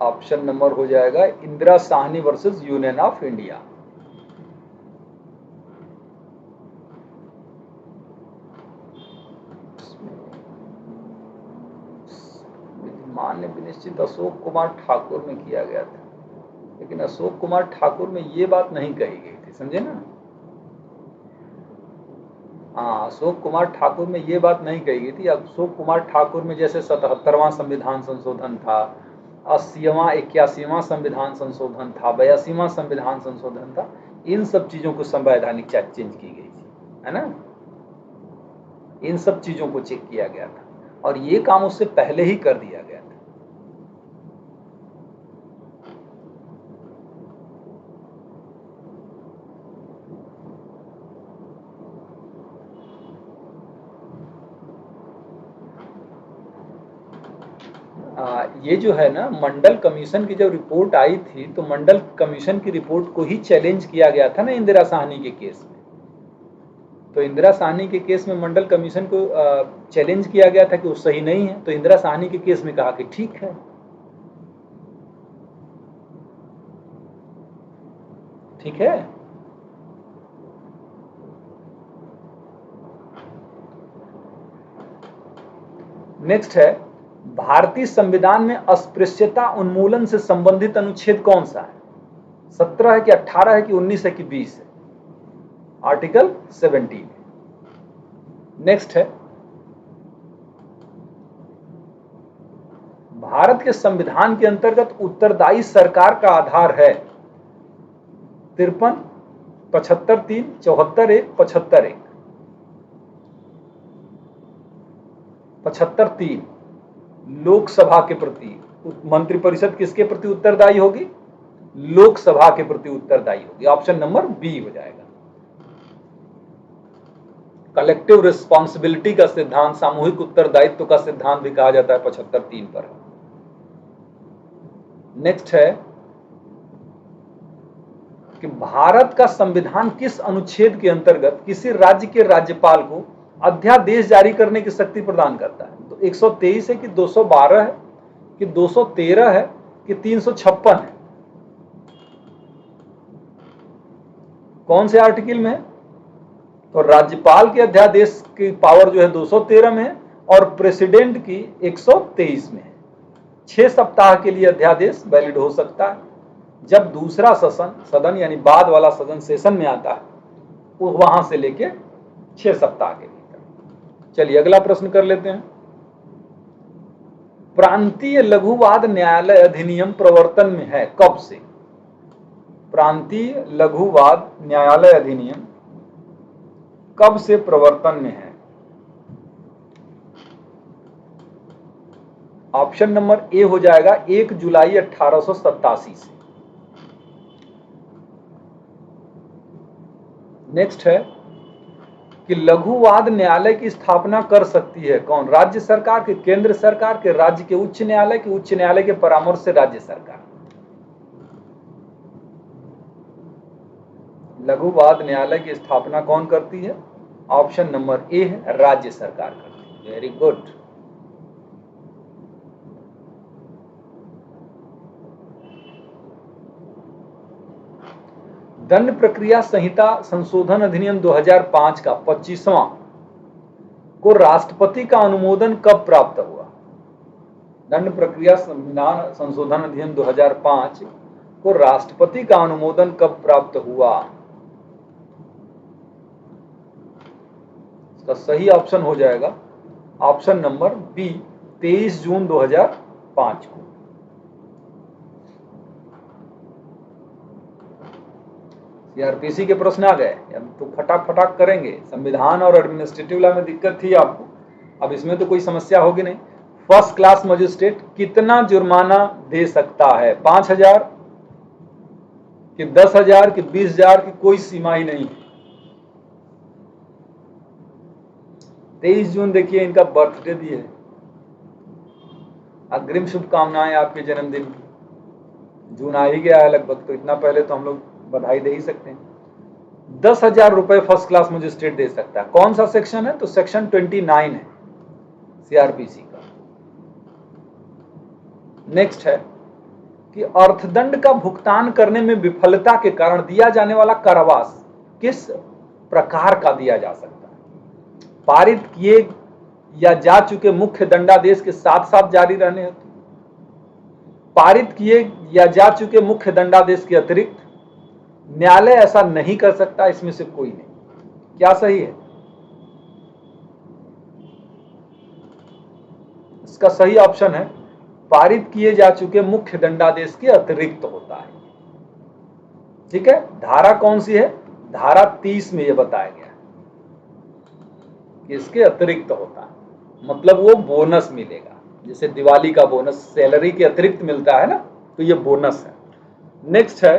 ऑप्शन नंबर हो जाएगा Indira Sawhney versus Union of India. विधिमान्य विनिश्चित अशोक कुमार ठाकुर में किया गया था, लेकिन अशोक कुमार ठाकुर में ये बात नहीं कही गई थी, समझे ना? हाँ, अशोक कुमार ठाकुर में ये बात नहीं कही गई थी। अशोक कुमार ठाकुर में जैसे 77वां संविधान संशोधन था, 80वां 81वां संविधान संशोधन था, 82वां संविधान संशोधन था, इन सब चीजों को संवैधानिक चेंज की गई थी, है ना? इन सब चीजों को चेक किया गया था और ये काम उससे पहले ही कर दिया गया था। ये जो है ना, मंडल कमीशन की जब रिपोर्ट आई थी तो मंडल कमीशन की रिपोर्ट को ही चैलेंज किया गया था ना इंदिरा साहनी के केस में। तो इंदिरा साहनी के केस में मंडल कमीशन को चैलेंज किया गया था कि वो सही नहीं है, तो इंदिरा साहनी के केस में कहा कि ठीक है। ठीक है, नेक्स्ट है, भारतीय संविधान में अस्पृश्यता उन्मूलन से संबंधित अनुच्छेद कौन सा है? 17 है कि 18 है कि 19 है कि 20 है? आर्टिकल 17। नेक्स्ट है, भारत के संविधान के अंतर्गत उत्तरदायी सरकार का आधार है 53, 75(3), 74(1), 75(1). 75(3) लोकसभा के प्रति, मंत्रिपरिषद किसके प्रति उत्तरदायी होगी? लोकसभा के प्रति उत्तरदायी होगी। ऑप्शन नंबर बी हो जाएगा। कलेक्टिव रिस्पॉन्सिबिलिटी का सिद्धांत, सामूहिक उत्तरदायित्व का सिद्धांत भी कहा जाता है 75(3) पर। नेक्स्ट है कि भारत का संविधान किस अनुच्छेद के अंतर्गत किसी राज्य के राज्यपाल को अध्यादेश जारी करने की शक्ति प्रदान करता है? तो 123 है कि 212 है कि 213 है कि 356 है? कौन से आर्टिकल में है? तो राज्यपाल के अध्यादेश की पावर जो है 213 में है और प्रेसिडेंट की 123 में है। 6 सप्ताह के लिए अध्यादेश वैलिड हो सकता है। जब दूसरा सदन यानी बाद वाला सदन सेशन में आता है, वो वहां से लेके 6 सप्ताह के भीतर। चलिए अगला प्रश्न कर लेते हैं। प्रांतीय लघुवाद न्यायालय अधिनियम प्रवर्तन में है कब से? प्रांतीय लघुवाद न्यायालय अधिनियम कब से प्रवर्तन में है? ऑप्शन नंबर ए हो जाएगा 1 जुलाई 1887 से। नेक्स्ट है कि लघुवाद न्यायालय की स्थापना कर सकती है कौन? राज्य सरकार के, केंद्र सरकार के, राज्य के उच्च न्यायालय के, उच्च न्यायालय के परामर्श से राज्य सरकार। लघुवाद न्यायालय की स्थापना कौन करती है? ऑप्शन नंबर ए है, राज्य सरकार करती है। Very good. दंड प्रक्रिया संहिता संशोधन अधिनियम 2005 का 25वां को राष्ट्रपति का अनुमोदन कब प्राप्त हुआ? दंड प्रक्रिया संविधान संशोधन अधिनियम 2005 को राष्ट्रपति का अनुमोदन कब प्राप्त हुआ? इसका सही ऑप्शन हो जाएगा ऑप्शन नंबर बी, 23 जून 2005 को। सीआरपीसी के प्रश्न आ गए, तो फटाक करेंगे। संविधान और एडमिनिस्ट्रेटिव लॉ में दिक्कत थी आपको, अब इसमें तो कोई समस्या होगी नहीं। फर्स्ट क्लास मजिस्ट्रेट कितना जुर्माना दे सकता है? 5,000 कि 10,000 कि 20,000 की कोई सीमा ही नहीं। 23 जून देखिए इनका बर्थडे भी है। अग्रिम शुभकामनाएं आपके जन्मदिन की। जून आ ही गया है लगभग, तो इतना पहले तो हम लोग बधाई दे ही सकते हैं। 10,000 रुपए फर्स्ट क्लास मजिस्ट्रेट दे सकता है। कौन सा सेक्शन है? तो सेक्शन 29 है सीआरपीसी का। नेक्स्ट है कि अर्थदंड का भुगतान करने में विफलता के कारण दिया जाने वाला कारावास किस प्रकार का दिया जा सकता है? पारित किए या जा चुके मुख्य दंडादेश के साथ साथ जारी रहने हेतु, पारित किए या जा चुके मुख्य दंडादेश के अतिरिक्त, न्यायालय ऐसा नहीं कर सकता, इसमें से कोई नहीं। क्या सही है? इसका सही ऑप्शन है पारित किए जा चुके मुख्य दंडादेश के अतिरिक्त होता है। ठीक है, धारा कौन सी है? धारा 30 में यह बताया गया है कि इसके अतिरिक्त होता है, मतलब वो बोनस मिलेगा। जैसे दिवाली का बोनस सैलरी के अतिरिक्त मिलता है ना, तो ये बोनस है। नेक्स्ट है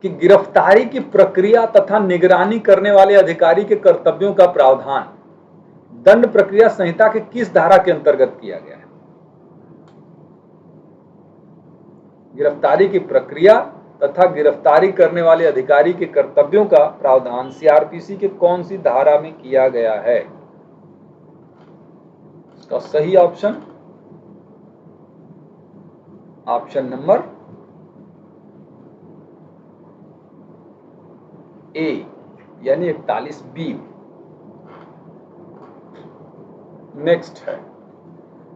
कि गिरफ्तारी की प्रक्रिया तथा निगरानी करने वाले अधिकारी के कर्तव्यों का प्रावधान दंड प्रक्रिया संहिता के किस धारा के अंतर्गत किया गया है? गिरफ्तारी की प्रक्रिया तथा गिरफ्तारी करने वाले अधिकारी के कर्तव्यों का प्रावधान सीआरपीसी के कौन सी धारा में किया गया है? इसका सही ऑप्शन ऑप्शन नंबर ए यानी 41B। नेक्स्ट है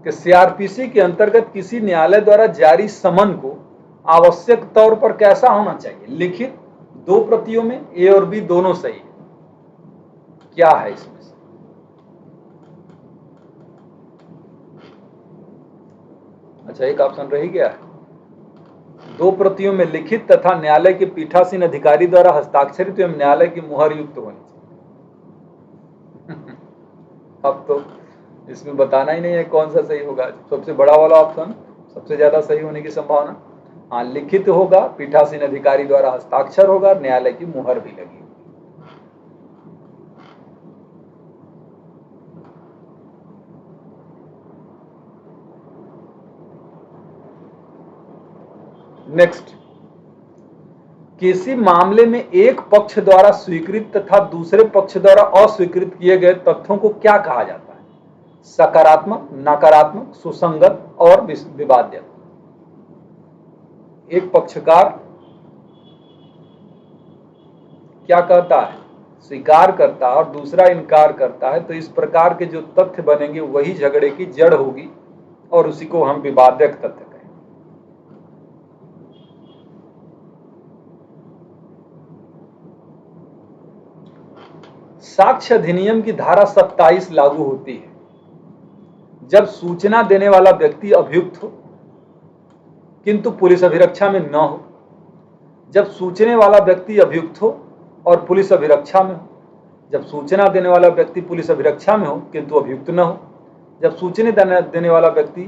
कि सीआरपीसी के अंतर्गत किसी न्यायालय द्वारा जारी समन को आवश्यक तौर पर कैसा होना चाहिए? लिखित, 2 प्रतियों में, ए और बी दोनों सही है। क्या है इसमें से? अच्छा, एक ऑप्शन रह गया है। 2 प्रतियों में लिखित तथा न्यायालय के पीठासीन अधिकारी द्वारा हस्ताक्षरित एवं न्यायालय की मुहर युक्त होनी चाहिए। अब तो इसमें बताना ही नहीं है कौन सा सही होगा। सबसे बड़ा वाला ऑप्शन सबसे ज्यादा सही होने की संभावना। हाँ, लिखित होगा, पीठासीन अधिकारी द्वारा हस्ताक्षर होगा, न्यायालय की मुहर भी लगी। नेक्स्ट, किसी मामले में एक पक्ष द्वारा स्वीकृत तथा दूसरे पक्ष द्वारा अस्वीकृत किए गए तथ्यों को क्या कहा जाता है? सकारात्मक, नकारात्मक, सुसंगत और विवाद्य। एक पक्षकार क्या कहता है? स्वीकार करता है और दूसरा इनकार करता है, तो इस प्रकार के जो तथ्य बनेंगे वही झगड़े की जड़ होगी और उसी को हम विवादक तथ्य कहें। साक्ष्य अधिनियम की धारा 27 लागू होती है जब सूचना देने वाला व्यक्ति अभियुक्त हो किंतु पुलिस अभिरक्षा में न हो, जब सूचने वाला व्यक्ति अभियुक्त हो और पुलिस अभिरक्षा में हो, जब सूचना देने वाला व्यक्ति पुलिस अभिरक्षा में हो किंतु अभियुक्त न हो, जब सूचना देने वाला व्यक्ति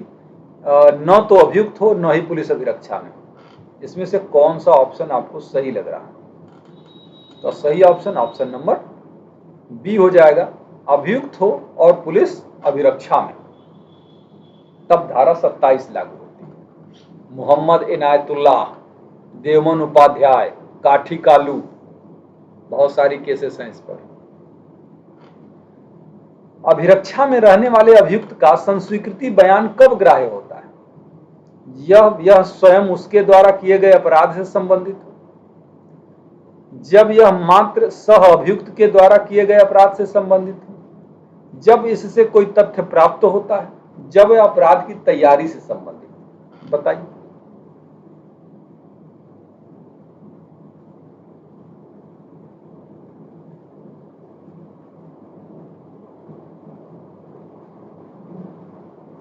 न तो अभियुक्त हो न ही पुलिस अभिरक्षा में हो। इसमें से कौन सा ऑप्शन आपको सही लग रहा है? तो सही ऑप्शन ऑप्शन नंबर बी हो जाएगा, अभियुक्त हो और पुलिस अभिरक्षा में, तब धारा 27 लागू होती है। मोहम्मद इनायतुल्लाह, देवमन उपाध्याय, काठी कालू, बहुत सारी केसेस हैं इस पर। अभिरक्षा में रहने वाले अभियुक्त का संस्वीकृति बयान कब ग्राह्य होता है? यह स्वयं उसके द्वारा किए गए अपराध से संबंधित हो, जब यह मात्र सह अभियुक्त के द्वारा किए गए अपराध से संबंधित हो, जब इससे कोई तथ्य प्राप्त होता है, जब यह अपराध की तैयारी से संबंधित हो। बताइए।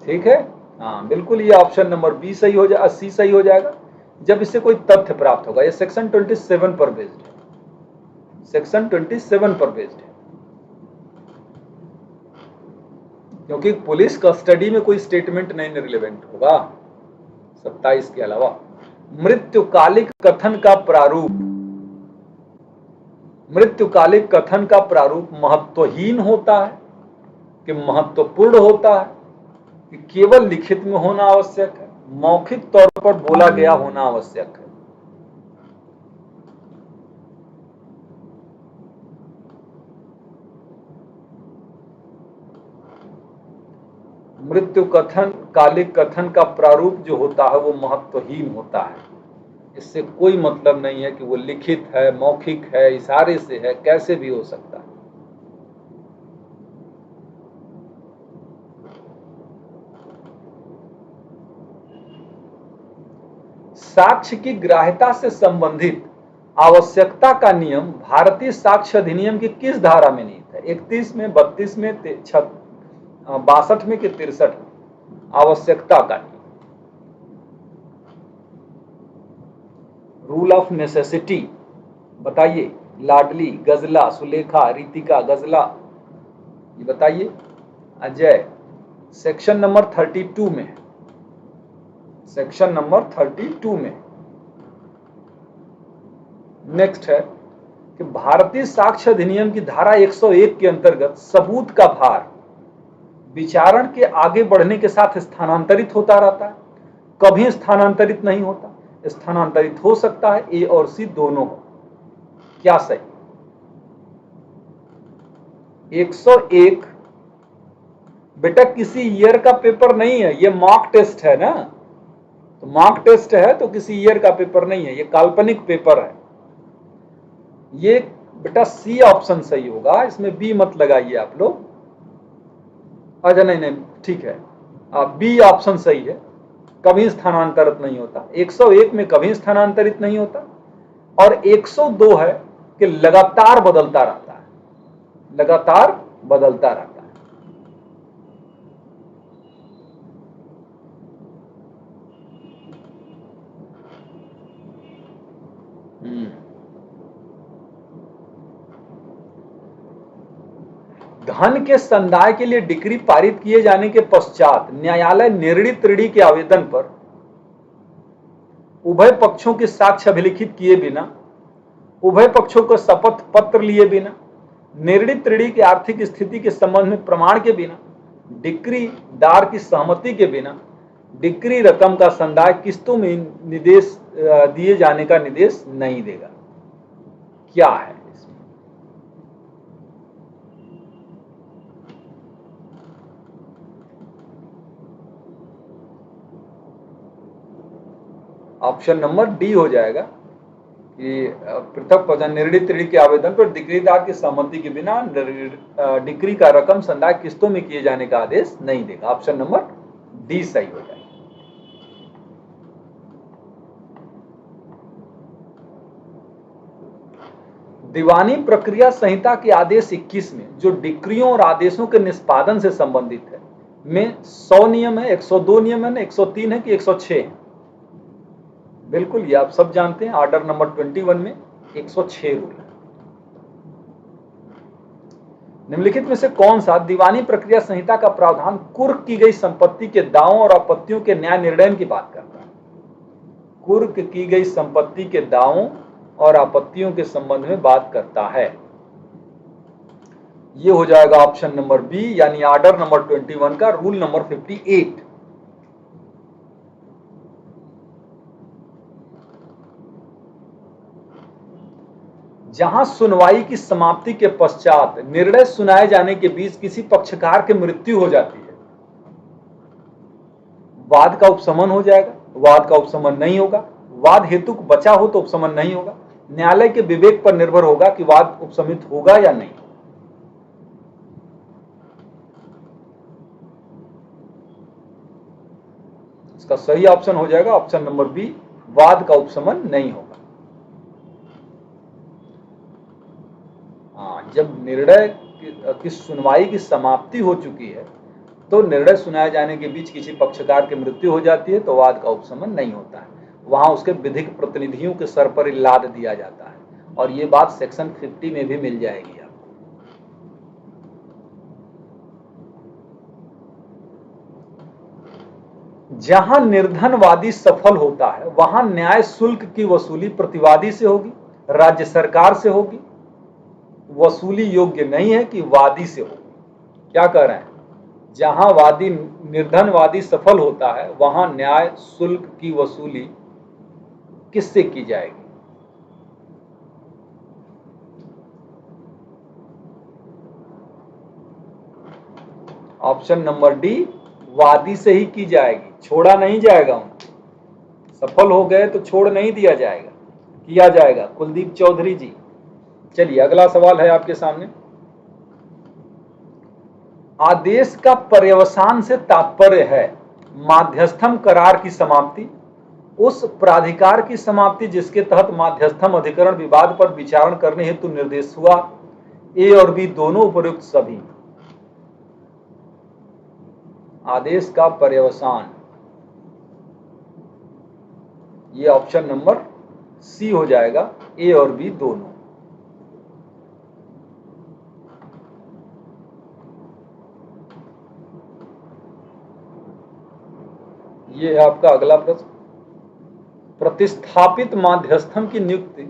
ठीक है, हाँ बिल्कुल, ये ऑप्शन नंबर बी सही हो जाएगा, सी सही हो जाएगा, जब इससे कोई तथ्य प्राप्त होगा। ये सेक्शन 27 पर बेस्ड है, सेक्शन 27 पर बेस्ड है। क्योंकि पुलिस कस्टडी में कोई स्टेटमेंट नहीं रिलेवेंट होगा 27 के अलावा। मृत्युकालिक कथन का प्रारूप, मृत्युकालिक कथन का प्रारूप महत्वहीन होता है कि महत्वपूर्ण होता है कि केवल लिखित में होना आवश्यक है, मौखिक तौर पर बोला गया होना आवश्यक है। मृत्यु कथन कालिक कथन का प्रारूप जो होता है वो महत्वहीन होता है। इससे कोई मतलब नहीं है कि वो लिखित है, मौखिक है, इशारे से है, कैसे भी हो सकता है। साक्ष्य की ग्राह्यता से संबंधित आवश्यकता का नियम भारतीय साक्ष्य अधिनियम की किस धारा में निहित है? 31 में, 32 में, 62 में कि 63 में? आवश्यकता का नियम, रूल ऑफ नेसेसिटी। बताइए, लाडली, गजला, सुलेखा, रीतिका, गजला, ये बताइए। अजय, सेक्शन नंबर 32 में, सेक्शन नंबर 32 में। नेक्स्ट है कि भारतीय साक्ष्य अधिनियम की धारा 101 के अंतर्गत सबूत का भार विचारण के आगे बढ़ने के साथ स्थानांतरित होता रहता है, कभी स्थानांतरित नहीं होता। स्थानांतरित हो सकता है, ए और सी दोनों हो। क्या सही? 101 बेटा किसी ईयर का पेपर नहीं है, ये मॉक टेस्ट है ना, तो मॉक टेस्ट है तो किसी ईयर का पेपर नहीं है, ये काल्पनिक पेपर है। ये बेटा सी ऑप्शन सही होगा, इसमें बी मत लगाइए आप लोग। अच्छा नहीं नहीं ठीक है, बी ऑप्शन सही है, कभी स्थानांतरित नहीं होता। 101 में कभी स्थानांतरित नहीं होता, और 102 है कि लगातार बदलता रहता है, लगातार बदलता रहता है। धन के संदाय के लिए डिक्री पारित किए जाने के पश्चात न्यायालय निर्णीत ऋणी के आवेदन पर उभय पक्षों के साक्ष्य अभिलिखित किए बिना, उभय पक्षों को शपथ पत्र लिए बिना, निर्णीत ऋणी की आर्थिक स्थिति के संबंध में प्रमाण के बिना, डिक्री दार की सहमति के बिना डिक्री रकम का संदाय किस्तों में निर्देश दिए जाने का निर्देश नहीं देगा। क्या है इसमें? ऑप्शन नंबर डी हो जाएगा कि पृथक निर्णीत ऋणी के आवेदन पर डिक्रीदार की सहमति के बिना डिक्री का रकम संदाय किस्तों में किए जाने का आदेश नहीं देगा। ऑप्शन नंबर डी सही हो जाएगा। दीवानी प्रक्रिया संहिता के आदेश 21 में जो डिक्रियों और आदेशों के निष्पादन से संबंधित है में 100 नियम है, 102 नियम है, 103 है कि 106 है? बिल्कुल, ये आप सब जानते हैं, ऑर्डर नंबर 21 में 106 रूल है। निम्नलिखित में से कौन सा दीवानी प्रक्रिया संहिता का प्रावधान कुर्क की गई संपत्ति के दावों और आपत्तियों के न्याय निर्णय की बात करता है? कुर्क की गई संपत्ति के दावों और आपत्तियों के संबंध में बात करता है। ये हो जाएगा ऑप्शन नंबर बी, यानी ऑर्डर नंबर 21 का रूल नंबर 58। जहां सुनवाई की समाप्ति के पश्चात निर्णय सुनाए जाने के बीच किसी पक्षकार की मृत्यु हो जाती है, वाद का उपशमन हो जाएगा, वाद का उपशमन नहीं होगा, वाद हेतु बचा हो तो उपशमन नहीं होगा। न्यायालय के विवेक पर निर्भर होगा कि वाद उपशमित होगा या नहीं। इसका सही ऑप्शन हो जाएगा ऑप्शन नंबर बी, वाद का उपशमन नहीं होगा। जब निर्णय की सुनवाई की समाप्ति हो चुकी है तो निर्णय सुनाए जाने के बीच किसी पक्षकार की मृत्यु हो जाती है तो वाद का उपशमन नहीं होता है, वहां उसके विधिक प्रतिनिधियों के सर पर लाद दिया जाता है। और ये बात सेक्शन 50 में भी मिल जाएगी आपको। जहां निर्धनवादी सफल होता है वहां न्याय शुल्क की वसूली प्रतिवादी से होगी, राज्य सरकार से होगी, वसूली योग्य नहीं है कि वादी से होगी। क्या कह रहे हैं? जहां वादी निर्धनवादी सफल होता है वहां न्याय शुल्क की वसूली किससे की जाएगी? ऑप्शन नंबर डी, वादी से ही की जाएगी, छोड़ा नहीं जाएगा उनको। सफल हो गए तो छोड़ नहीं दिया जाएगा, किया जाएगा। कुलदीप चौधरी जी, चलिए अगला सवाल है आपके सामने। आदेश का पर्यवसान से तात्पर्य है माध्यस्थम करार की समाप्ति, उस प्राधिकार की समाप्ति जिसके तहत माध्यस्थम अधिकरण विवाद पर विचारण करने हेतु निर्देश हुआ। ए और बी दोनों उपयुक्त सभी। आदेश का पर्यवसान, ये ऑप्शन नंबर सी हो जाएगा, ए और बी दोनों। ये है आपका अगला प्रश्न। प्रतिस्थापित माध्यस्थम की नियुक्ति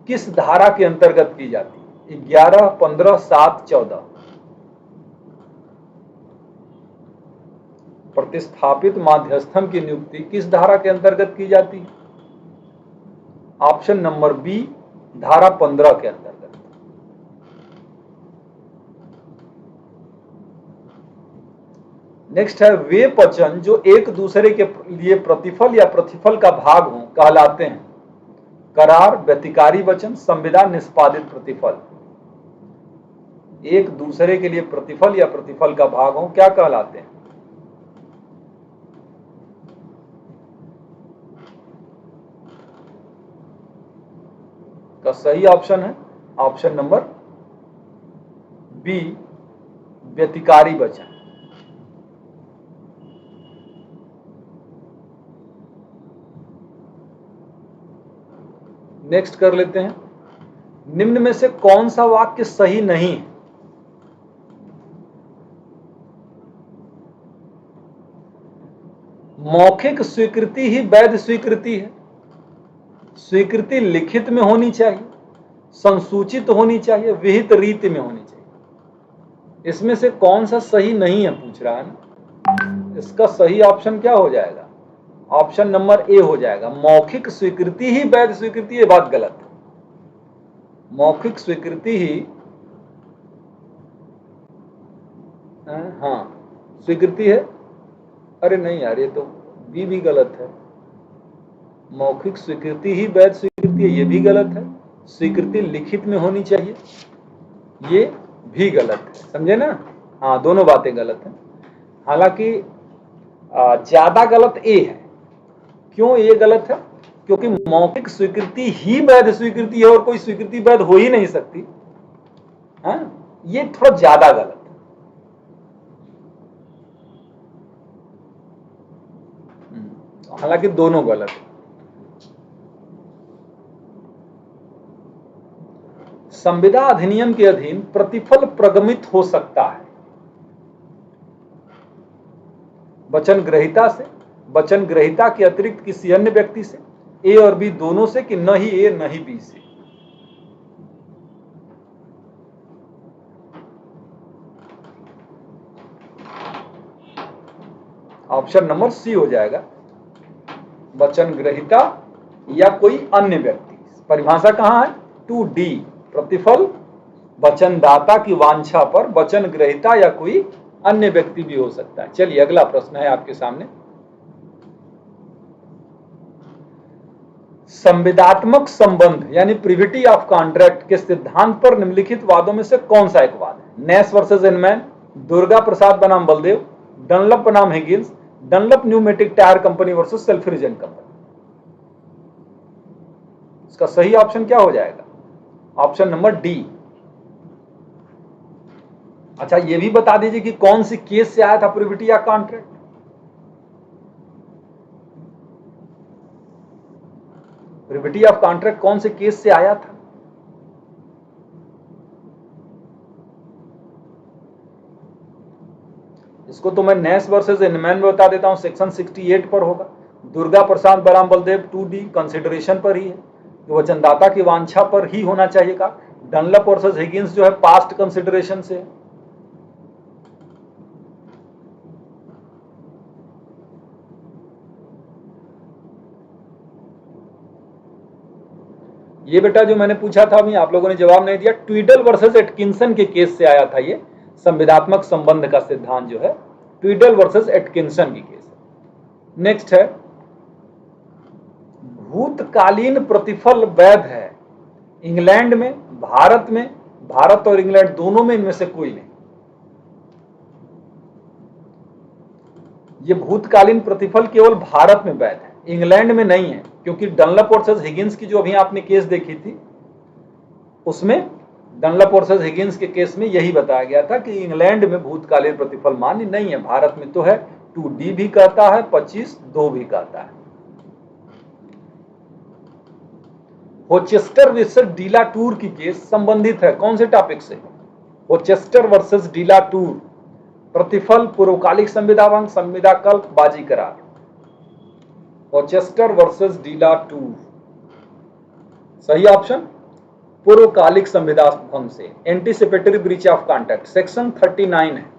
किस धारा के अंतर्गत की जाती है? 11, 15, 7, 14। प्रतिस्थापित माध्यस्थम की नियुक्ति किस धारा के अंतर्गत की जाती है? ऑप्शन नंबर बी, धारा 15 के अंतर्गत। नेक्स्ट है, वे वचन जो एक दूसरे के लिए प्रतिफल या प्रतिफल का भाग हों कहलाते हैं? करार, व्यतिकारी वचन, संविदा, निष्पादित प्रतिफल। एक दूसरे के लिए प्रतिफल या प्रतिफल का भाग हों क्या कहलाते हैं? का सही ऑप्शन है ऑप्शन नंबर बी, व्यतिकारी वचन। नेक्स्ट कर लेते हैं, निम्न में से कौन सा वाक्य सही नहीं है? मौखिक स्वीकृति ही वैध स्वीकृति है। स्वीकृति लिखित में होनी चाहिए, संसूचित होनी चाहिए, विहित रीति में होनी चाहिए। इसमें से कौन सा सही नहीं है पूछ रहा है ना। इसका सही ऑप्शन क्या हो जाएगा? ऑप्शन नंबर ए हो जाएगा, मौखिक स्वीकृति ही वैध स्वीकृति। ये बात गलत है। मौखिक स्वीकृति ही, हाँ स्वीकृति है। अरे नहीं यार, ये तो बी भी गलत है। मौखिक स्वीकृति ही वैध स्वीकृति है, ये भी गलत है। स्वीकृति लिखित में होनी चाहिए, ये भी गलत है। समझे ना? हाँ, दोनों बातें गलत हैं। हालांकि ज्यादा गलत ए है। क्यों ये गलत है? क्योंकि मौखिक स्वीकृति ही वैध स्वीकृति है और कोई स्वीकृति वैध हो ही नहीं सकती। हाँ, ये थोड़ा ज्यादा गलत है। हालांकि दोनों गलत है। संविदा अधिनियम के अधीन प्रतिफल प्रगमित हो सकता है वचन ग्रहीता से, वचन ग्रहीता के अतिरिक्त किसी अन्य व्यक्ति से, ए और बी दोनों से, कि न ही ए न ही बी से। ऑप्शन नंबर सी हो जाएगा, वचन ग्रहीता या कोई अन्य व्यक्ति। परिभाषा कहां है? 2D। प्रतिफल वचनदाता की वांछा पर वचन ग्रहीता या कोई अन्य व्यक्ति भी हो सकता है। चलिए अगला प्रश्न है आपके सामने। संविदात्मक संबंध यानी प्रिविटी ऑफ कॉन्ट्रैक्ट के सिद्धांत पर निम्नलिखित वादों में से कौन सा एक वाद है? Ness versus Inman, Durga Prasad बनाम बलदेव, डनलप बनाम Higgins, Dunlop pneumatic tyre company versus Selfridge company. इसका सही ऑप्शन क्या हो जाएगा? Option number D. अच्छा, ये भी बता दीजिए कि कौन सी केस से आया था प्रिविटी या कॉन्ट्रैक्ट? प्रिविटी ऑफ कॉन्ट्रैक्ट कौन से केस से आया था? इसको तो मैं नेस वर्सेस इनमैन में बता देता हूं, सेक्शन 68 पर होगा। दुर्गा प्रसाद बराम बलदेव 2D कंसिडरेशन पर ही है, जो वचनदाता की वांछा पर ही होना चाहिए का। डनलप वर्सेस हिगिंस जो है पास्ट कंसिडरेशन से है। ये बेटा जो मैंने पूछा था अभी आप लोगों ने जवाब नहीं दिया, ट्वीडल वर्सेस एटकिंसन के केस से आया था ये संविदात्मक संबंध का सिद्धांत जो है, ट्वीडल वर्सेस एटकिंसन की केस। नेक्स्ट है, भूतकालीन प्रतिफल वैध है इंग्लैंड में, भारत में, भारत और इंग्लैंड दोनों में, इनमें से कोई नहीं। ये भूतकालीन प्रतिफल केवल भारत में वैध है, इंग्लैंड में नहीं है, क्योंकि डनलप वर्सेस हिगिंस की जो अभी आपने केस देखी थी उसमें डनलप वर्सेस हिगिंस के केस में यही बताया गया था कि इंग्लैंड में भूतकालीन प्रतिफल मान्य नहीं है, भारत में तो है। 2D भी कहता है, 25(2) भी कहता है। होचेस्टर वर्सेस डीलाटूर की केस संबंधित है कौन से टॉपिक से? होचेस्टर वर्सेस डीलाटूर, प्रतिफल, पूर्वकालिक संविदा भंग, संविदा कल्प, बाजी करार। होचेस्टर वर्सेस डीलाटूर, सही ऑप्शन पूर्वकालिक संविदा भंग से, anticipatory breach of contract, section 39 है।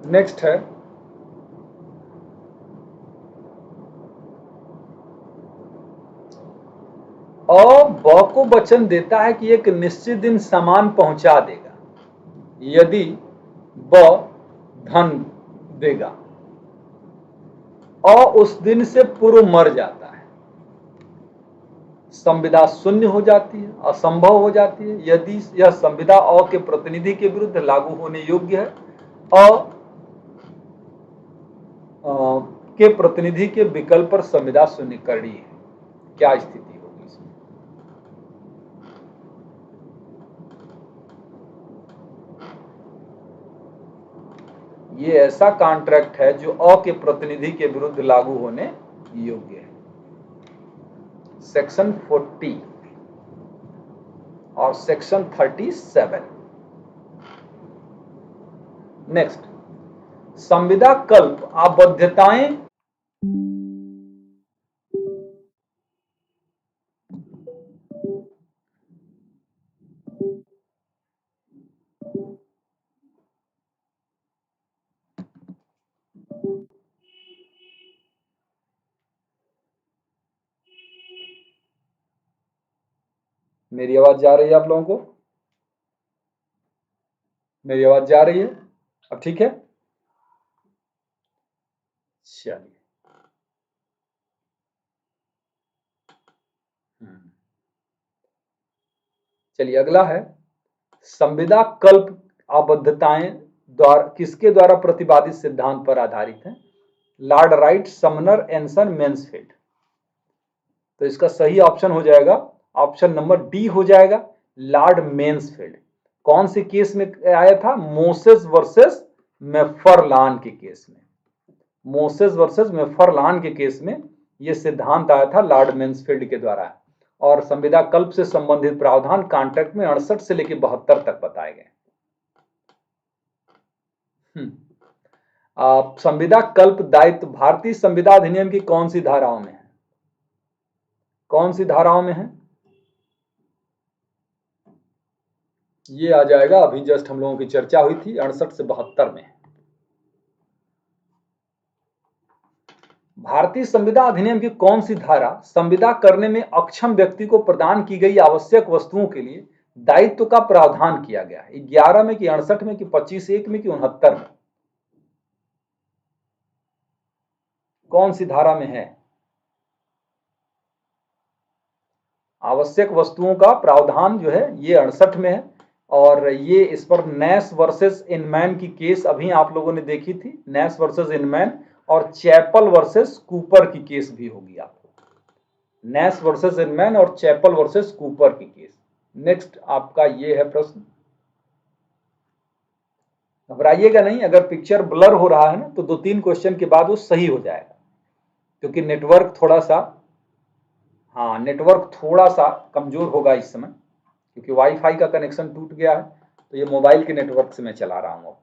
नेक्स्ट है, अ ब को वचन देता है कि एक निश्चित दिन सामान पहुंचा देगा यदि ब धन देगा, अ उस दिन से पूर्व मर जाता है, संविदा शून्य हो जाती है, असंभव हो जाती है यदि यह संविदा अ के प्रतिनिधि के विरुद्ध लागू होने योग्य है, अ के प्रतिनिधि के विकल्प पर संविदा शून्य करनी है। क्या स्थिति होगी इसमें? ये ऐसा कॉन्ट्रैक्ट है जो अ के प्रतिनिधि के विरुद्ध लागू होने योग्य है, सेक्शन 40 और सेक्शन 37। नेक्स्ट, संविदा कल्प आबद्धताएं मेरी आवाज जा रही है आप लोगों को? मेरी आवाज जा रही है? अब ठीक है, चलिए। चलिए अगला है, संविदा कल्प आबद्धताएं द्वारा किसके द्वारा प्रतिपादित सिद्धांत पर आधारित है? Lord right, Sumner, एंसन, मेंसफील्ड। तो इसका सही ऑप्शन हो जाएगा ऑप्शन नंबर डी हो जाएगा, लॉर्ड मेंसफील्ड। कौन से केस में आया था? मोसेस वर्सेस मैफरलान के केस में, मोसेस वर्सेस मैफरलान के केस में यह सिद्धांत आया था लॉर्ड मेंसफील्ड के द्वारा। और संविदा कल्प से संबंधित प्रावधान कॉन्ट्रैक्ट में 68 से लेकर 72 तक बताए गए। संविदा कल्प दायित्व भारतीय संविदा अधिनियम की कौन सी धाराओं में है? कौन सी धाराओं में है? ये आ जाएगा, अभी जस्ट हम लोगों की चर्चा हुई थी, 68 से 72 में। भारतीय संविदा अधिनियम की कौन सी धारा संविदा करने में अक्षम व्यक्ति को प्रदान की गई आवश्यक वस्तुओं के लिए दायित्व का प्रावधान किया गया है? 11 में कि 68 में कि 25(1) में कि 69 में? कौन सी धारा में है? आवश्यक वस्तुओं का प्रावधान जो है ये 68 में है, और ये इस पर नेस वर्सेस इनमैन की केस अभी आप लोगों ने देखी थी, नेस वर्सेस इनमैन, और चैपल वर्सेस कूपर की केस भी होगी आपको, नेस वर्सेस इनमैन और चैपल वर्सेस कूपर की केस। नेक्स्ट आपका ये है प्रश्न, घबराइएगा नहीं, अगर पिक्चर ब्लर हो रहा है ना तो 2-3 क्वेश्चन के बाद वो सही हो जाएगा, क्योंकि नेटवर्क थोड़ा सा, हाँ नेटवर्क थोड़ा सा कमजोर होगा इस समय, क्योंकि वाईफाई का कनेक्शन टूट गया है, तो ये मोबाइल के नेटवर्क से मैं चला रहा हूँ।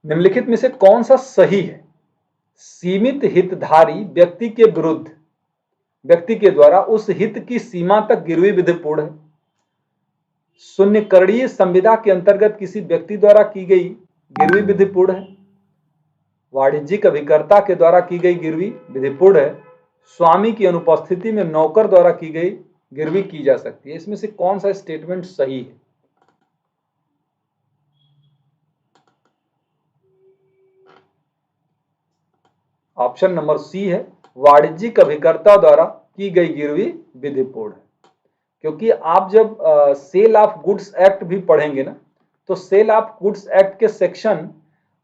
निम्नलिखित में से कौन सा सही है? सीमित हितधारी व्यक्ति के विरुद्ध व्यक्ति के द्वारा उस हित की सीमा तक गिरवी विधिपूर्ण है। शून्यकरणीय संविदा के अंतर्गत किसी व्यक्ति द्वारा की गई गिरवी विधिपूर्ण है। वाणिज्यिक अभिकर्ता के द्वारा की गई गिरवी विधिपूर्ण है। स्वामी की अनुपस्थिति में नौकर द्वारा की गई गिरवी की जा सकती है। इसमें से कौन सा स्टेटमेंट सही है? ऑप्शन नंबर सी है, वाणिज्यिक अभिकर्ता द्वारा की गई गिरवी विधिपूर्ण है। क्योंकि आप जब सेल ऑफ गुड्स एक्ट भी पढ़ेंगे ना, तो सेल ऑफ गुड्स एक्ट के सेक्शन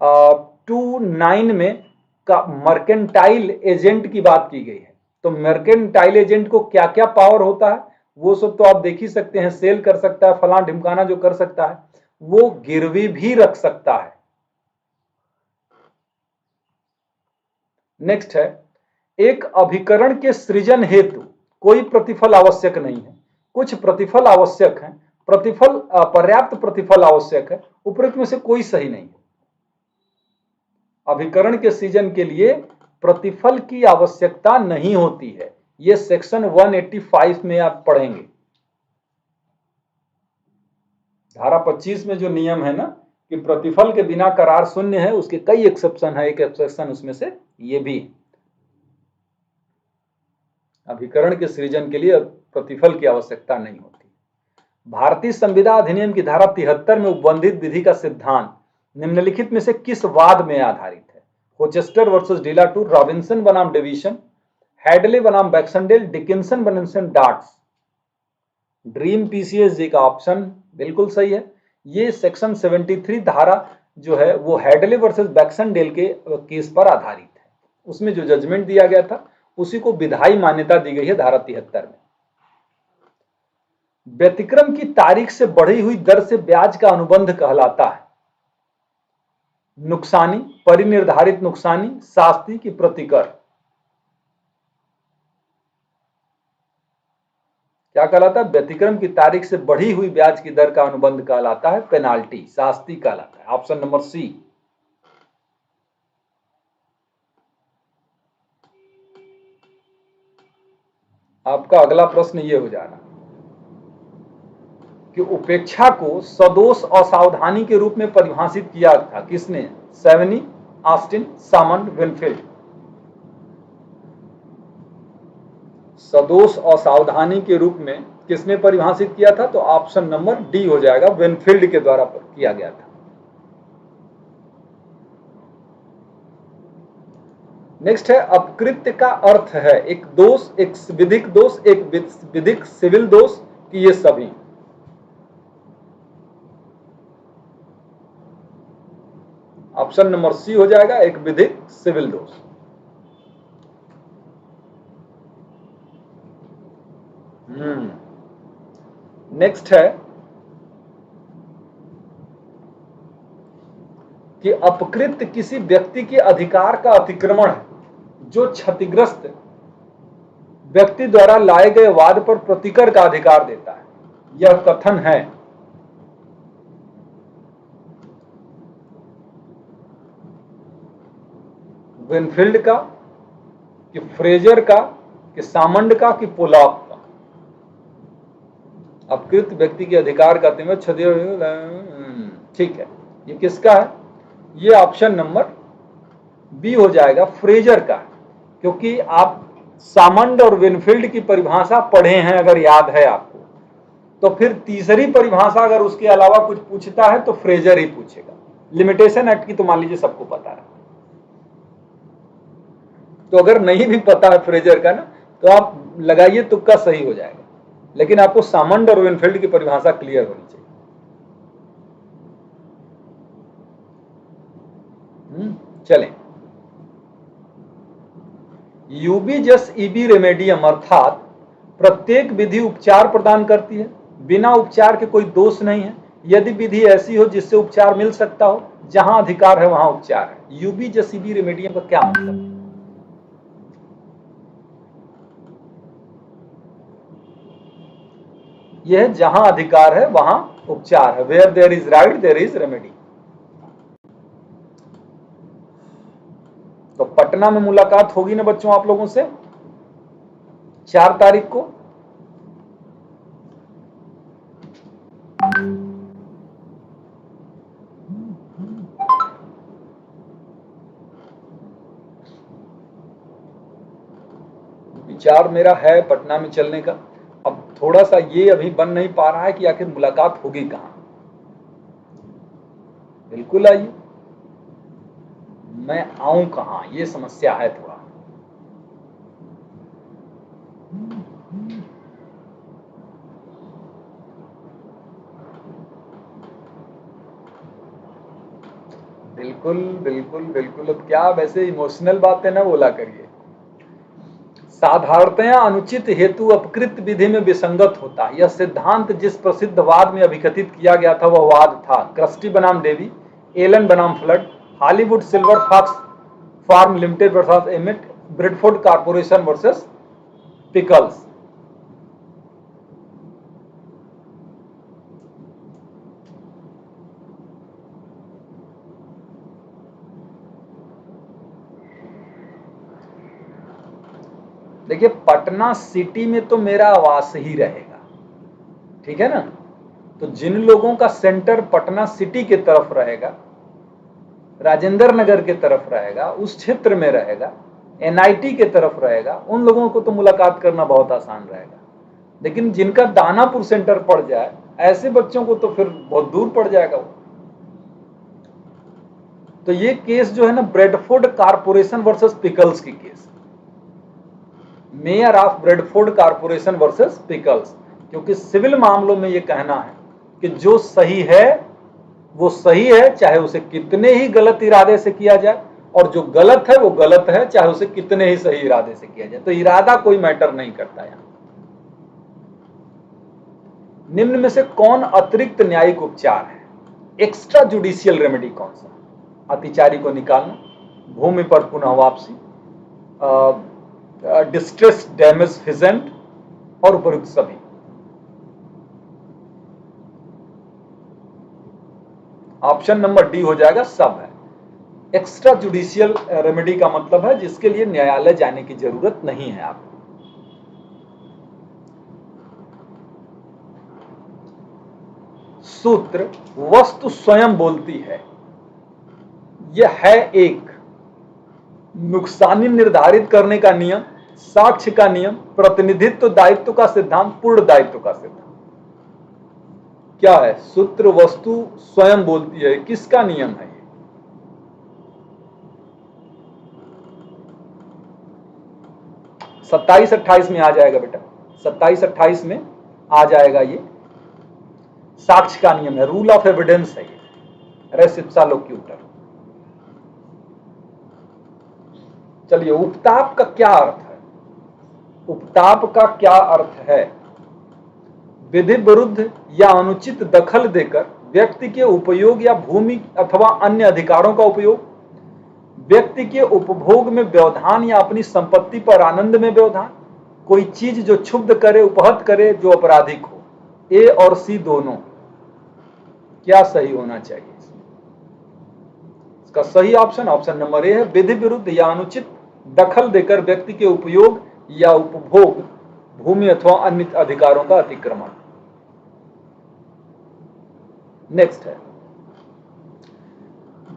29 में का मर्केंटाइल एजेंट की बात की गई है। तो मर्केंटाइल एजेंट को क्या क्या पावर होता है वो सब तो आप देख ही सकते हैं। सेल कर सकता है, फलां ढिमकाना जो कर सकता है, वो गिरवी भी रख सकता है। नेक्स्ट है, एक अभिकरण के सृजन हेतु कोई प्रतिफल आवश्यक नहीं है, कुछ प्रतिफल आवश्यक है, प्रतिफल पर्याप्त प्रतिफल आवश्यक है, उपरोक्त में से कोई सही नहीं है। अभिकरण के सृजन के लिए प्रतिफल की आवश्यकता नहीं होती है, यह सेक्शन 185 में आप पढ़ेंगे। धारा 25 में जो नियम है ना कि प्रतिफल के बिना करार शून्य है, उसके कई एक्सेप्शन है, एक एक्सेप्शन उसमें से ये भी। अभिकरण के सृजन के लिए प्रतिफल की आवश्यकता नहीं होती। भारतीय संविदा अधिनियम की धारा 73 में उपबंधित विधि का सिद्धांत निम्नलिखित में से किस वाद में आधारित है? होचेस्टर वर्सेस डिलाटूर, रॉबिन्सन बनाम डेविसन, हैडले बनाम बैक्सनडेल, डिकिंसन बनाम डार्ट्स। ड्रीम पीसीएसजी का ऑप्शन बिल्कुल सही है। ये सेक्शन 73 धारा जो है वो हैडले वर्सेस बैक्सनडेल के केस पर आधारित है। उसमें जो जजमेंट दिया गया था उसी को विधायी मान्यता दी गई है धारा 73 में। व्यतिक्रम की तारीख से बढ़ी हुई दर से ब्याज का अनुबंध कहलाता है नुकसानी, परिनिर्धारित नुकसानी, शास्ती की प्रतिकर। क्या कहलाता है? व्यतिक्रम की तारीख से बढ़ी हुई ब्याज की दर का अनुबंध कहलाता है पेनाल्टी, शास्ती कहलाता है। Option number C. आपका अगला प्रश्न ये हो जाना कि उपेक्षा को सदोष असावधानी के रूप में परिभाषित किया था किसने? सेवनी, ऑस्टिन, सामंड, विनफील्ड। सदोष असावधानी के रूप में किसने परिभाषित किया था? तो ऑप्शन नंबर डी हो जाएगा, विनफील्ड के द्वारा किया गया था। नेक्स्ट है, अपकृत्य का अर्थ है एक दोष, एक विधिक दोष, एक विधिक सिविल दोष कि ये सभी? ऑप्शन नंबर सी हो जाएगा, एक विधिक सिविल दोष। नेक्स्ट है कि अपकृत्य किसी व्यक्ति के अधिकार का अतिक्रमण है जो क्षतिग्रस्त व्यक्ति द्वारा लाए गए वाद पर प्रतिकर का अधिकार देता है। यह कथन है विनफील्ड का, कि फ्रेजर का, कि सामंड का, कि पोलॉक का? अपकृत व्यक्ति के अधिकार का ठीक है, ये किसका है? ये ऑप्शन नंबर बी हो जाएगा, फ्रेजर का। क्योंकि आप सामंड और विनफील्ड की परिभाषा पढ़े हैं अगर याद है आपको, तो फिर तीसरी परिभाषा अगर उसके अलावा कुछ पूछता है तो फ्रेजर ही पूछेगा। लिमिटेशन एक्ट की तो मान लीजिए सबको पता है, तो अगर नहीं भी पता है फ्रेजर का ना, तो आप लगाइए, तुक्का सही हो जाएगा। लेकिन आपको सामंड और विनफील्ड की परिभाषा क्लियर होनी चाहिए। चलें, यूबी जस ईबी रेमेडियम अर्थात प्रत्येक विधि उपचार प्रदान करती है, बिना उपचार के कोई दोष नहीं है, यदि विधि ऐसी हो जिससे उपचार मिल सकता हो, जहां अधिकार है वहां उपचार है। यूबी जसीबी रेमेडियम का क्या मतलब है? यह जहां अधिकार है वहां उपचार है। Where there is right there is remedy. तो पटना में मुलाकात होगी ना बच्चों आप लोगों से 4 तारीख को। विचार मेरा है पटना में चलने का। अब थोड़ा सा ये अभी बन नहीं पा रहा है कि आखिर मुलाकात होगी कहां। बिल्कुल आइए, मैं आऊं कहां ये समस्या है थोड़ा। बिल्कुल बिल्कुल बिल्कुल। अब क्या वैसे इमोशनल बातें ना बोला करिए। साधारणतया अनुचित हेतु अपकृत विधि में विसंगत होता है। यह सिद्धांत जिस प्रसिद्ध वाद में अभिकथित किया गया था वह वाद था क्रस्टी बनाम डेवी, एलन बनाम Flood, Hollywood Silver Fox Farm Limited versus Emmett, Bradford Corporation versus Pickles. देखिए पटना सिटी में तो मेरा आवास ही रहेगा, ठीक है ना। तो जिन लोगों का सेंटर पटना सिटी के तरफ रहेगा, राजेंद्र नगर के तरफ रहेगा, उस क्षेत्र में रहेगा, एनआईटी के तरफ रहेगा, उन लोगों को तो मुलाकात करना बहुत आसान रहेगा। लेकिन जिनका दानापुर सेंटर पड़ जाए, ऐसे बच्चों को तो फिर बहुत दूर पड़ जाएगा वो। तो ये केस जो है ना ब्रेडफोर्ड कारपोरेशन वर्सेस पिकल्स की case, mayor of Bradford Corporation versus pickles. क्योंकि सिविल मामलों में ये कहना है कि जो सही है वो सही है, चाहे उसे कितने ही गलत इरादे से किया जाए, और जो गलत है वो गलत है, चाहे उसे कितने ही सही इरादे से किया जाए। तो इरादा कोई मैटर नहीं करता यहां। निम्न में से कौन अतिरिक्त न्यायिक उपचार है? एक्स्ट्रा जुडिशियल रेमेडी कौन सा? अतिचारी को निकालना, भूमि पर पुनः वापसी, डिस्ट्रेस डैमेज फिजेंट और उपयुक्त सभी। ऑप्शन नंबर डी हो जाएगा, सब है। एक्स्ट्रा जुडिशियल रेमेडी का मतलब है जिसके लिए न्यायालय जाने की जरूरत नहीं है आपको। सूत्र वस्तु स्वयं बोलती है, यह है एक नुकसानी निर्धारित करने का नियम, साक्ष्य का नियम, प्रतिनिधित्व दायित्व का सिद्धांत, पूर्ण दायित्व का सिद्धांत। क्या है? सूत्र वस्तु स्वयं बोलती है, किसका नियम है ये? सत्ताईस अट्ठाईस में आ जाएगा बेटा, 27-28 में आ जाएगा ये। साक्ष्य का नियम है, रूल ऑफ एविडेंस है ये, रेस इप्सा लोक्यूटर। चलिए उपताप का क्या अर्थ है? उपताप का क्या अर्थ है? विधि विरुद्ध या अनुचित दखल देकर व्यक्ति के उपयोग या भूमि अथवा अन्य अधिकारों का उपयोग, व्यक्ति के उपभोग में व्यवधान या अपनी संपत्ति पर आनंद में व्यवधान, कोई चीज जो क्षुब्ध करे, उपहत करे, जो आपराधिक हो। ए और सी दोनों, क्या सही होना चाहिए? इसका सही ऑप्शन ऑप्शन नंबर ए है, विधि विरुद्ध या अनुचित दखल देकर व्यक्ति के उपयोग या उपभोग, भूमि अथवा अन्य अधिकारों का अतिक्रमण। नेक्स्ट है,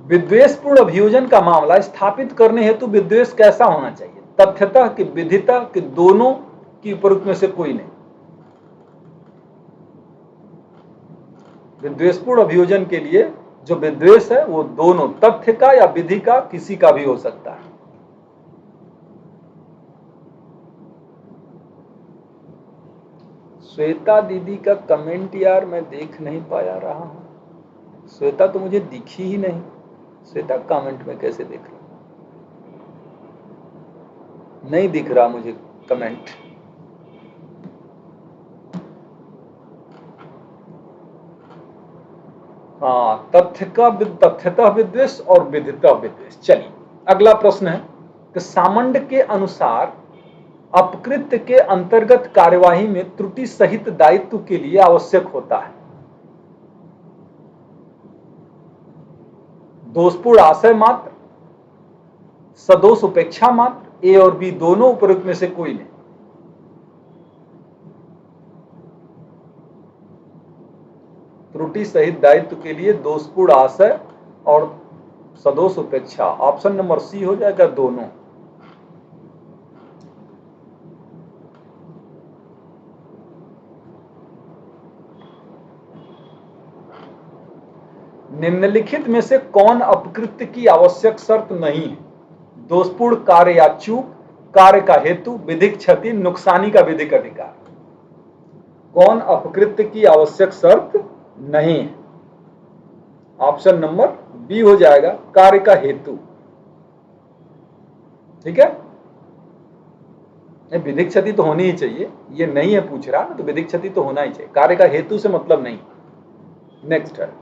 विद्वेषपूर्ण अभियोजन का मामला स्थापित करने हेतु विद्वेष कैसा होना चाहिए? तथ्यतः कि विधितः कि दोनों की उपयुक्त में से कोई नहीं। विद्वेषपूर्ण अभियोजन के लिए जो विद्वेष है वो दोनों, तथ्य का या विधि का, किसी का भी हो सकता है। श्वेता दीदी का कमेंट यार मैं देख नहीं पाया रहा हूं। श्वेता तो मुझे दिखी ही नहीं। श्वेता कमेंट में कैसे देख रहा? नहीं दिख रहा मुझे कमेंट। हाँ, तथ्यतः विद्वेष और विधितः विद्वेष। चलिए अगला प्रश्न है कि सामंड के अनुसार अपकृत्य के अंतर्गत कार्यवाही में त्रुटि सहित दायित्व के लिए आवश्यक होता है दोषपूर्ण आशय मात्र, सदोष उपेक्षा मात्र, ए और बी दोनों उपयुक्त में से कोई नहीं। त्रुटि सहित दायित्व के लिए दोषपूर्ण आशय और सदोष उपेक्षा, ऑप्शन नंबर सी हो जाएगा दोनों। निम्नलिखित में से कौन अपकृत्य की आवश्यक शर्त नहीं है? दोषपूर्ण कार्य या चूक, कार्य का हेतु, विधिक क्षति, नुकसानी का विधिक अधिकार। कौन अपकृत्य की आवश्यक शर्त नहीं है? ऑप्शन नंबर बी हो जाएगा, कार्य का हेतु। ठीक है, विधिक क्षति तो होनी ही चाहिए, ये नहीं है पूछ रहा ना, तो विधिक क्षति तो होना ही चाहिए, कार्य का हेतु से मतलब नहीं। नेक्स्ट है,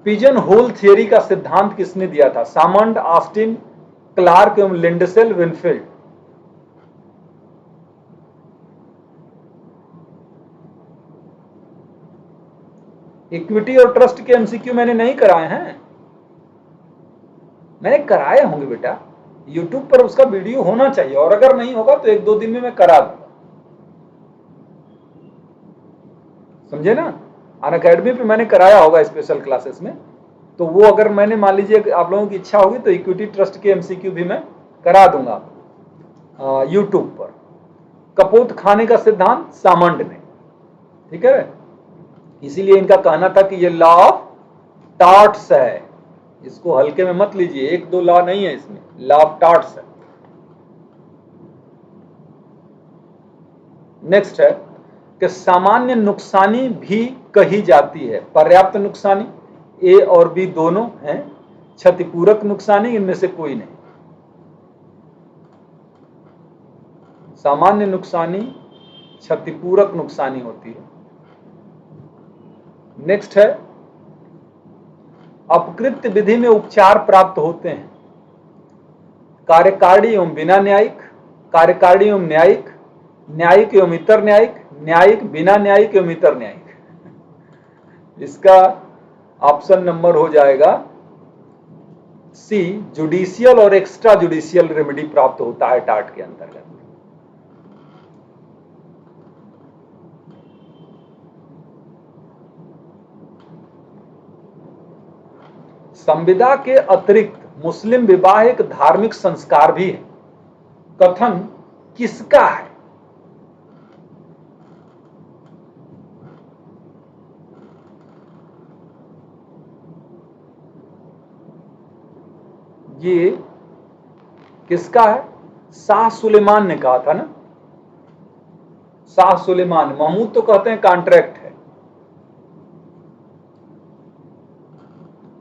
पिजन होल थियरी का सिद्धांत किसने दिया था? सामंड, ऑस्टिन, क्लार्क एवं लिंडसेल, विनफील्ड। इक्विटी और ट्रस्ट के एमसीक्यू मैंने नहीं कराए हैं, मैंने कराए होंगे बेटा, यूट्यूब पर उसका वीडियो होना चाहिए, और अगर नहीं होगा तो 1-2 दिन में मैं करा दूंगा, समझे ना। अनअकैडमी पे मैंने कराया होगा स्पेशल क्लासेस में, तो वो अगर मैंने मान लीजिए आप लोगों की इच्छा होगी तो इक्विटी ट्रस्ट के एमसीक्यू भी मैं करा दूंगा यूट्यूब पर। कपोत खाने का सिद्धांत सामंड ने, ठीक है, इसीलिए इनका कहना था कि ये लॉ ऑफ टॉर्ट्स है, इसको हल्के में मत लीजिए, 1-2 लॉ नहीं है इसमें, लॉ ऑफ टॉर्ट्स है। नेक्स्ट है कि सामान्य नुकसानी भी कही जाती है, पर्याप्त नुकसानी, ए और बी दोनों हैं, क्षतिपूरक नुकसानी, इनमें से कोई नहीं। सामान्य नुकसानी क्षतिपूरक नुकसानी होती है। नेक्स्ट है, अपकृत्य विधि में उपचार प्राप्त होते हैं कार्यकारिणी एवं बिना न्यायिक, कार्यकारिणी एवं न्यायिक, न्यायिक एवं इतर न्यायिक, न्यायिक बिना न्यायिक एवं इतर न्यायिक। इसका ऑप्शन नंबर हो जाएगा सी, जुडिशियल और एक्स्ट्रा जुडिशियल रेमेडी प्राप्त होता है टार्ट के अंतर्गत। संविदा के अतिरिक्त मुस्लिम विवाह एक धार्मिक संस्कार भी है, कथन किसका है? ये किसका है? शाह सुलेमान ने कहा था ना, शाह सुलेमान। महमूद तो कहते हैं कॉन्ट्रैक्ट है।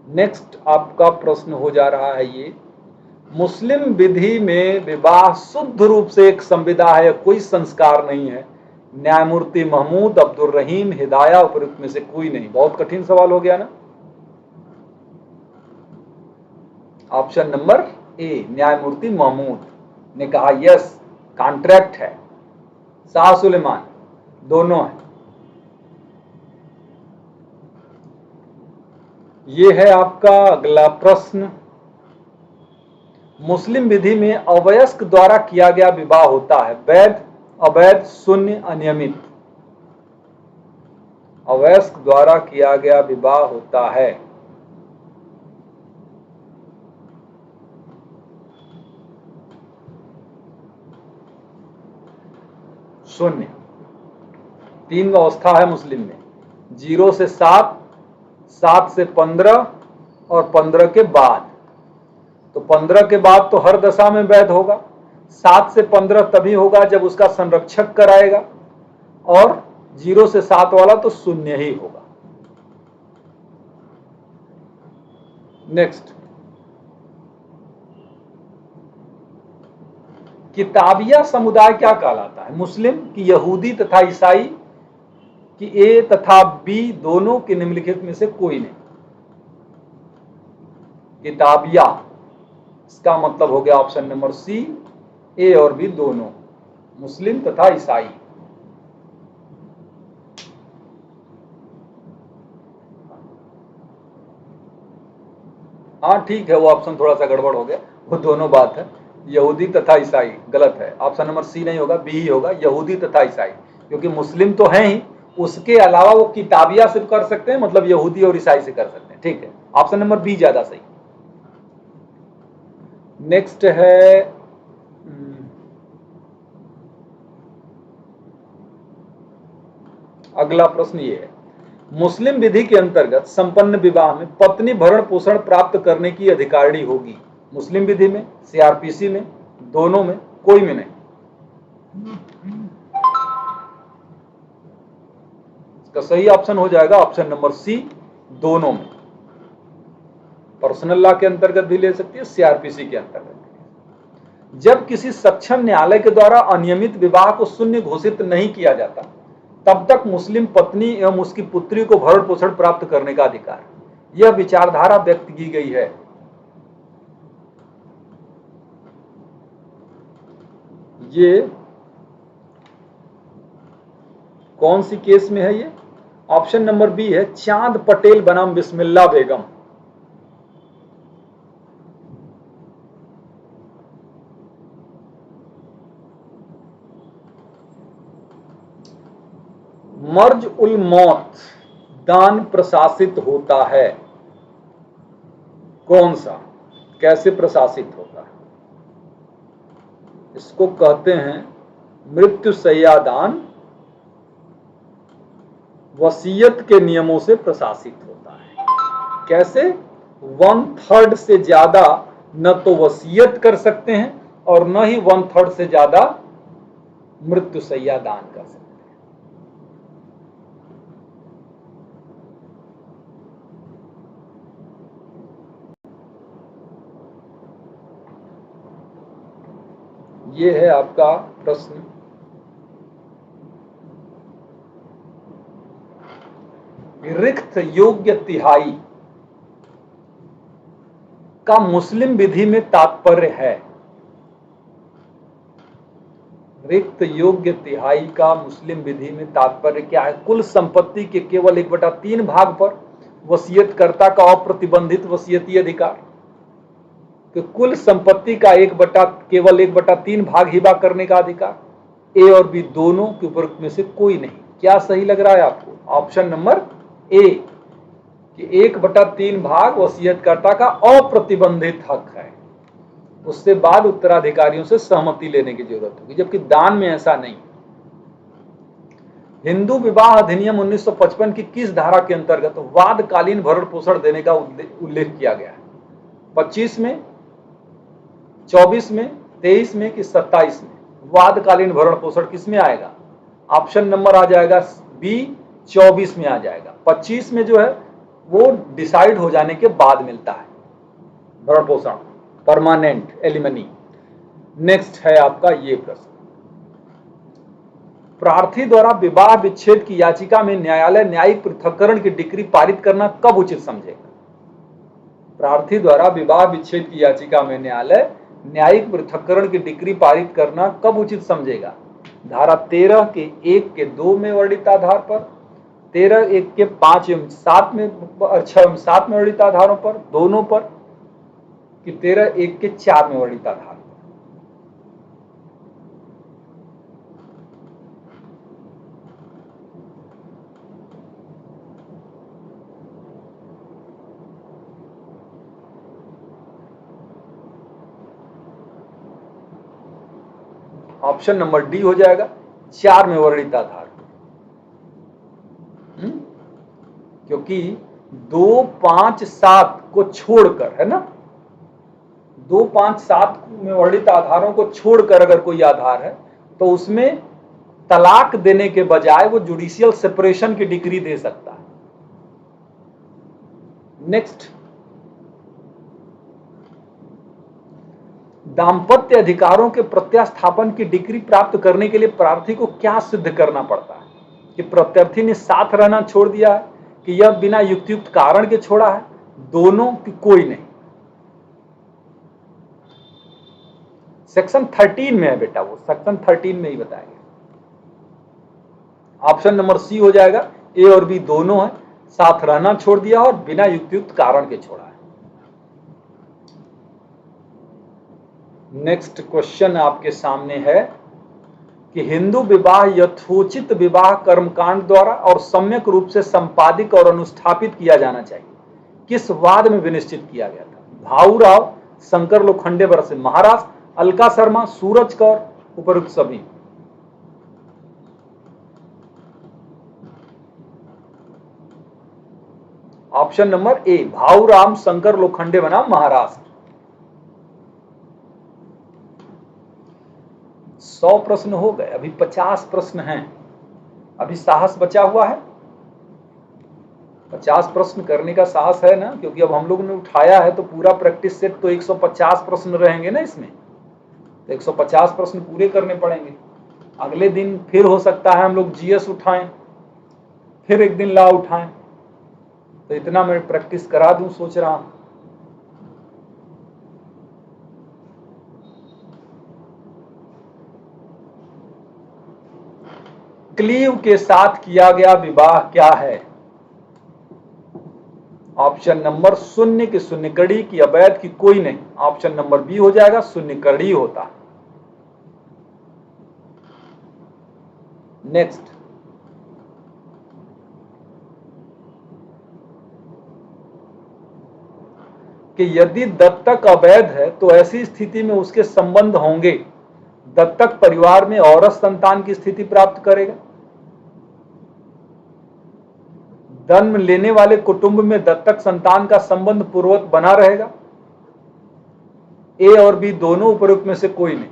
नेक्स्ट आपका प्रश्न हो जा रहा है ये, मुस्लिम विधि में विवाह शुद्ध रूप से एक संविदा है, कोई संस्कार नहीं है। न्यायमूर्ति महमूद, अब्दुल रहीम, हिदाया, उपयुक्त में से कोई नहीं। बहुत कठिन सवाल हो गया ना। ऑप्शन नंबर ए, न्यायमूर्ति महमूद ने कहा यस, कॉन्ट्रैक्ट है। शाह सुलेमान दोनों है। ये है आपका अगला प्रश्न, मुस्लिम विधि में अवयस्क द्वारा किया गया विवाह होता है, वैध, अवैध, शून्य, अनियमित। अवयस्क द्वारा किया गया विवाह होता है, शून्य। 3 अवस्था है मुस्लिम में, 0 से 7, 7 से 15 और 15 के बाद। तो 15 के बाद तो हर दशा में वैध होगा, 7 से 15 तभी होगा जब उसका संरक्षक कराएगा, और 0 से 7 वाला तो शून्य ही होगा। नेक्स्ट, किताबिया समुदाय क्या कहलाता है? मुस्लिम कि यहूदी तथा ईसाई, कि ए तथा बी दोनों के निम्नलिखित में से कोई नहीं। किताबिया, इसका मतलब हो गया ऑप्शन नंबर सी, ए और बी दोनों, मुस्लिम तथा ईसाई। हाँ ठीक है, वो ऑप्शन थोड़ा सा गड़बड़ हो गया, वो दोनों बात है, यहूदी तथा ईसाई गलत है, ऑप्शन नंबर सी नहीं होगा, बी ही होगा, यहूदी तथा ईसाई, क्योंकि मुस्लिम तो हैं ही, उसके अलावा वो किताबिया से कर सकते हैं, मतलब यहूदी और ईसाई से कर सकते हैं। ठीक है, ऑप्शन नंबर बी ज्यादा सही। नेक्स्ट है अगला प्रश्न ये है, मुस्लिम विधि के अंतर्गत संपन्न विवाह में पत्नी भरण पोषण प्राप्त करने की अधिकारिणी होगी। मुस्लिम विधि में, सीआरपीसी में, दोनों में, कोई में नहीं। इसका सही ऑप्शन हो जाएगा ऑप्शन नंबर सी, दोनों में। पर्सनल लॉ के अंतर्गत भी ले सकती है, सीआरपीसी के अंतर्गत। जब किसी सक्षम न्यायालय के द्वारा अनियमित विवाह को शून्य घोषित नहीं किया जाता, तब तक मुस्लिम पत्नी एवं उसकी पुत्री को भरण पोषण प्राप्त करने का अधिकार, यह विचारधारा व्यक्त की गई है। ये कौन सी केस में है? ये ऑप्शन नंबर बी है, चांद पटेल बनाम बिस्मिल्लाह बेगम। मर्ज उल मौत दान प्रशासित होता है, कौन सा, कैसे प्रशासित होता है? इसको कहते हैं मृत्युशय्या दान, वसीयत के नियमों से प्रशासित होता है। कैसे? 1/3 से ज्यादा न तो वसीयत कर सकते हैं और न ही 1/3 से ज्यादा मृत्युशय्या दान कर सकते हैं। ये है आपका प्रश्न। रिक्त योग्य तिहाई का मुस्लिम विधि में तात्पर्य है। रिक्त योग्य तिहाई का मुस्लिम विधि में तात्पर्य क्या है? कुल संपत्ति के केवल 1/3 भाग पर वसीयतकर्ता का अप्रतिबंधित वसीयती अधिकार, कि कुल संपत्ति का केवल 1/3 भाग हिबा करने का अधिकार, ए और बी दोनों के उपरोक्त में से कोई नहीं। क्या सही लग रहा है आपको? ऑप्शन नंबर ए, कि 1/3 भाग वसीयतकर्ता का अप्रतिबंधित हक है, उससे बाद उत्तराधिकारियों से सहमति लेने की जरूरत होगी, जबकि दान में ऐसा नहीं। हिंदू विवाह अधिनियम 1955 की किस धारा के अंतर्गत वादकालीन भरण पोषण देने का उल्लेख किया गया है? 25 में, 24 में, 23 में कि 27 में? वादकालीन भरण पोषण किस में आएगा? ऑप्शन नंबर आ जाएगा बी, 24 में आ जाएगा। 25 में जो है वो डिसाइड हो जाने के बाद मिलता है भरण पोषण, परमानेंट एलिमनी। नेक्स्ट है आपका ये प्रश्न, प्रार्थी द्वारा विवाह विच्छेद की याचिका में न्यायालय न्यायिक पृथक्करण की डिक्री पारित करना कब उचित समझेगा? प्रार्थी द्वारा विवाह विच्छेद की याचिका में न्यायालय न्यायिक पृथक्करण की डिक्री पारित करना कब उचित समझेगा? धारा 13 के 1 के 2 में वर्णित आधार पर, 13 1 के 5 एवं 7 में, 6 एवं 7 में वर्णित आधारों पर, दोनों पर, कि 13 1 के 4 में वर्णित आधार पर? ऑप्शन नंबर डी हो जाएगा, 4 में वर्णित आधार। क्योंकि 2 5 7 को छोड़कर, है ना, 2 5 7 में वर्णित आधारों को छोड़कर अगर कोई आधार है तो उसमें तलाक देने के बजाय वो जुडिशियल सेपरेशन की डिग्री दे सकता है। नेक्स्ट, दाम्पत्य अधिकारों के प्रत्यास्थापन की डिग्री प्राप्त करने के लिए प्रार्थी को क्या सिद्ध करना पड़ता है? कि प्रत्यार्थी ने साथ रहना छोड़ दिया है, कि यह बिना युक्तियुक्त कारण के छोड़ा है, दोनों की कोई नहीं। सेक्शन 13 में है बेटा, वो सेक्शन 13 में ही बताया गया। ऑप्शन नंबर सी हो जाएगा, ए और बी दोनों है, साथ रहना छोड़ दिया और बिना युक्तियुक्त कारण के छोड़ा है। नेक्स्ट क्वेश्चन आपके सामने है कि हिंदू विवाह यथोचित विवाह कर्मकांड द्वारा और सम्यक रूप से संपादित और अनुस्थापित किया जाना चाहिए, किस वाद में विनिश्चित किया गया था? भाऊराव, शंकर लोखंडे बरसे महाराज, अलका शर्मा, सूरज कौर, उपरोक्त सभी। Option number A, Bhauram Shankar Lokhande बनाम महाराष्ट्र। 100 प्रश्न हो गए, अभी 50 प्रश्न हैं, अभी साहस बचा हुआ है। 50 प्रश्न करने का साहस है ना, क्योंकि अब हम लोग ने उठाया है तो पूरा प्रैक्टिस सेट तो 150 प्रश्न रहेंगे ना इसमें, तो 150 प्रश्न पूरे करने पड़ेंगे। अगले दिन फिर हो सकता है हम लोग जीएस उठाएं, फिर एक दिन लॉ उठाएं, तो इतना मैं प्रैक्टिस करा दूं सोच रहा हूं। क्लीव के साथ किया गया विवाह क्या है? ऑप्शन नंबर शून्य की शून्य कड़ी की अवैध की कोई नहीं। ऑप्शन नंबर बी हो जाएगा, शून्य कड़ी होता। नेक्स्ट, कि यदि दत्तक अवैध है तो ऐसी स्थिति में उसके संबंध होंगे, दत्तक परिवार में औरत संतान की स्थिति प्राप्त करेगा, जन्म लेने वाले कुटुंब में दत्तक संतान का संबंध पूर्वक बना रहेगा, ए और बी दोनों उपरोक्त में से कोई नहीं।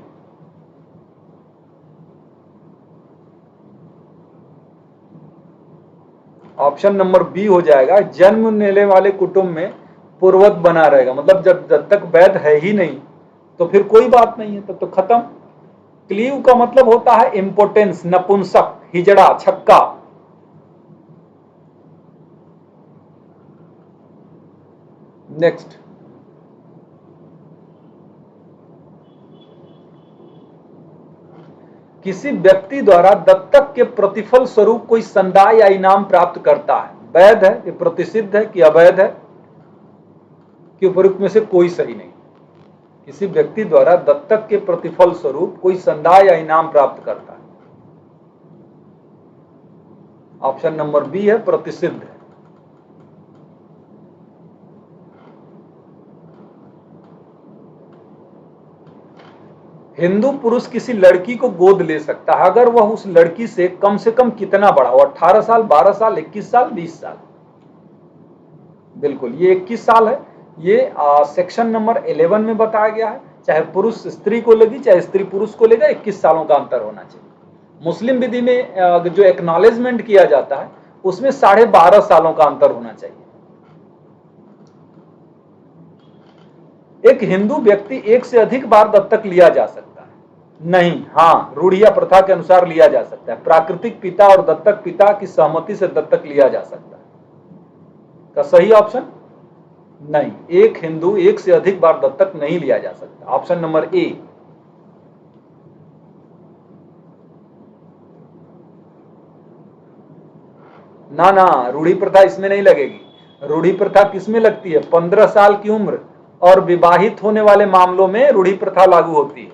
ऑप्शन नंबर बी हो जाएगा, जन्म लेने वाले कुटुंब में पूर्वत बना रहेगा, मतलब जब तक वैध है ही नहीं तो फिर कोई बात नहीं है, तब तो खत्म। क्लीव का मतलब होता है इंपोर्टेंस, नपुंसक, हिजड़ा, छक्का। नेक्स्ट, किसी व्यक्ति द्वारा दत्तक के प्रतिफल स्वरूप कोई संदाय या इनाम प्राप्त करता है, वैध है, ये प्रतिसिद्ध है कि अवैध है, कि उपयुक्त में से कोई सही नहीं। किसी व्यक्ति द्वारा दत्तक के प्रतिफल स्वरूप कोई संदाय या इनाम प्राप्त करता है, ऑप्शन नंबर बी है, प्रतिसिद्ध है। हिंदू पुरुष किसी लड़की को गोद ले सकता है अगर वह उस लड़की से कम कितना बड़ा हो, 18 साल, 12 साल, 21 साल, 20 साल। बिल्कुल, ये 21 साल है। ये सेक्शन नंबर 11 में बताया गया है, चाहे पुरुष स्त्री को लगी चाहे स्त्री पुरुष को लेगा, 21 सालों का अंतर होना चाहिए। मुस्लिम विधि में जो एक्नॉलेजमेंट किया जाता है उसमें 12.5 सालों का अंतर होना चाहिए। एक हिंदू व्यक्ति एक से अधिक बार दत्तक लिया जा सकता है? नहीं, हाँ, रूढ़िया प्रथा के अनुसार लिया जा सकता है। प्राकृतिक पिता और दत्तक पिता की सहमति से दत्तक लिया जा सकता है। का सही ऑप्शन नहीं, एक हिंदू एक से अधिक बार दत्तक नहीं लिया जा सकता। ऑप्शन नंबर ए। ना ना, रूढ़ी प्रथा इसमें नहीं लगेगी। रूढ़ी प्रथा किसमें लगती है? 15 साल की उम्र और विवाहित होने वाले मामलों में रूढ़ी प्रथा लागू होती है।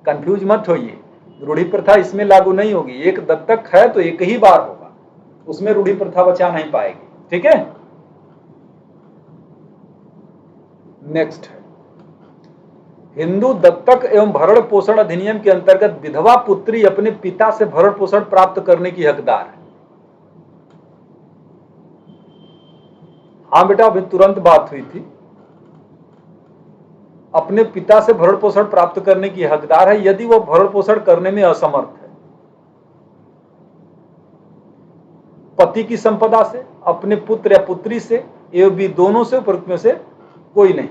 कंफ्यूज मत होइए, रूढ़ी प्रथा इसमें लागू नहीं होगी। एक दत्तक है तो एक ही बार होगा, उसमें रूढ़ी प्रथा बचा नहीं पाएगी। ठीक है, नेक्स्ट है, हिंदू दत्तक एवं भरण पोषण अधिनियम के अंतर्गत विधवा पुत्री अपने पिता से भरण पोषण प्राप्त करने की हकदार है। हाँ बेटा, अभी तुरंत बात हुई थी। अपने पिता से भरण पोषण प्राप्त करने की हकदार है यदि वह भरण पोषण करने में असमर्थ है। पति की संपदा से, अपने पुत्र या पुत्री से, एवं भी दोनों से, उपरोक्त में से कोई नहीं।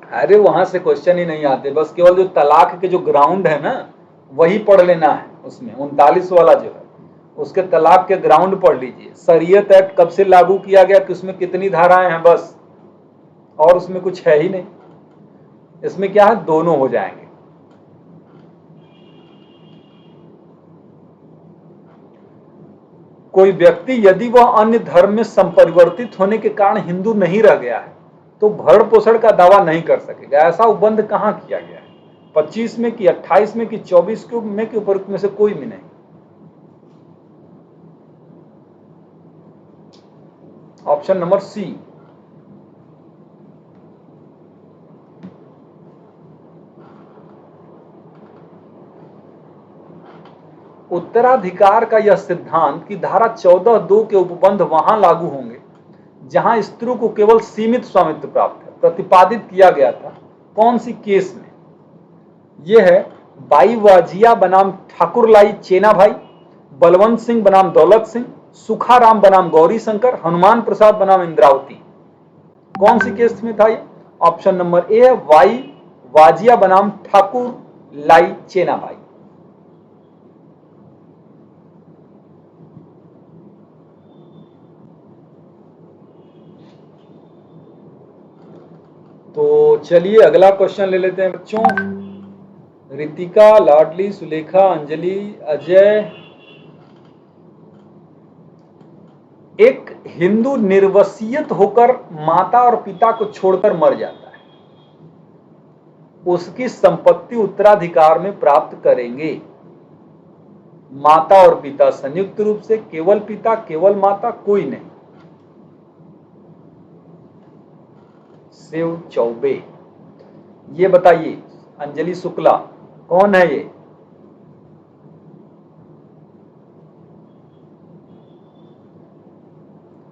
अरे वहां से क्वेश्चन ही नहीं आते, बस केवल जो तलाक के जो ग्राउंड है ना वही पढ़ लेना है। उसमें 39 वाला जो है उसके तलाक के ग्राउंड पढ़ लीजिए। शरीयत एक्ट कब से लागू किया गया कि उसमें कितनी धाराएं हैं बस, और उसमें कुछ है ही नहीं। इसमें क्या है, दोनों हो जाएंगे। कोई व्यक्ति यदि वह अन्य धर्म में संपरिवर्तित होने के कारण हिंदू नहीं रह गया है तो भरण पोषण का दावा नहीं कर सकेगा। ऐसा उपबंध कहां किया गया है? 25 में कि 28 में कि 24 में कि उपरोक्त में से कोई भी नहीं। Option number C. उत्तराधिकार का यह सिद्धांत कि धारा 14(2) के उपबंध वहां लागू होंगे जहां स्त्रियों को केवल सीमित स्वामित्व प्राप्त है, प्रतिपादित किया गया था कौन सी केस में? यह है बाई वाजिया बनाम ठाकुरलाई चेना भाई, बलवंत सिंह बनाम दौलत सिंह, सुखाराम बनाम गौरी शंकर, हनुमान प्रसाद बनाम इंद्रावती। कौन सी केस में था ये? ऑप्शन नंबर ए है वाई वाजिया बनाम ठाकुर लाई चेना भाई। तो चलिए अगला क्वेश्चन ले लेते हैं बच्चों। रितिका, लाडली, सुलेखा, अंजलि, अजय। एक हिंदू निर्वसियत होकर माता और पिता को छोड़कर मर जाता है, उसकी संपत्ति उत्तराधिकार में प्राप्त करेंगे माता और पिता संयुक्त रूप से, केवल पिता, केवल माता, कोई नहीं। शिव चौबे। ये बताइए अंजलि शुक्ला कौन है ये?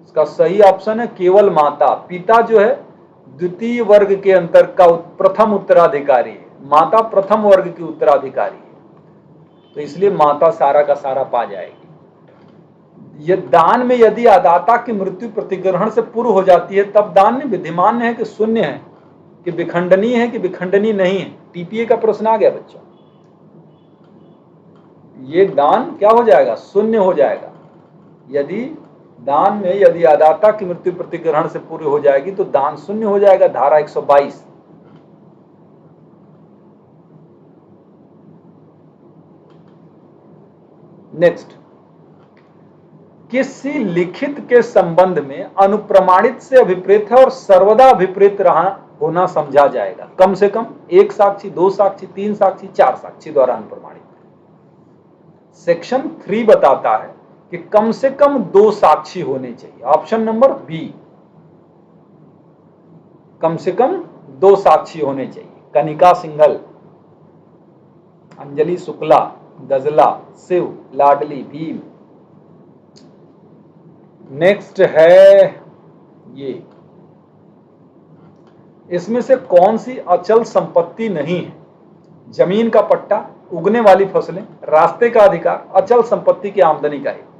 इसका सही ऑप्शन है केवल माता। पिता जो है द्वितीय वर्ग के अंतर का प्रथम उत्तराधिकारी है, माता प्रथम वर्ग की उत्तराधिकारी है, तो इसलिए माता सारा का सारा पा जाएगी। ये दान में यदि अदाता की मृत्यु प्रतिग्रहण से पूर्व हो जाती है तब दान विधिमान है कि शून्य है, कि विखंडनीय है कि विखंडनीय नहीं है? टीपीए का प्रश्न आ गया बच्चों। ये दान क्या हो जाएगा? शून्य हो जाएगा। यदि दान में यदि अदाता की मृत्यु प्रतिग्रहण से पूरी हो जाएगी तो दान शून्य हो जाएगा, धारा 122। नेक्स्ट, किसी लिखित के संबंध में अनुप्रमाणित से अभिप्रेत है और सर्वदा अभिप्रेत रहा होना समझा जाएगा। कम से कम एक साक्षी, दो साक्षी, तीन साक्षी, चार साक्षी द्वारा अनुप्रमाणित। सेक्शन 3 बताता है कि कम से कम दो साक्षी होने चाहिए। ऑप्शन नंबर बी, कम से कम दो साक्षी होने चाहिए। कनिका सिंघल, अंजलि शुक्ला, गजला, शिव, लाडली, भीम। नेक्स्ट है ये, इसमें से कौन सी अचल संपत्ति नहीं है? जमीन का पट्टा, उगने वाली फसलें, रास्ते का अधिकार, अचल संपत्ति की आमदनी का हिस्सा।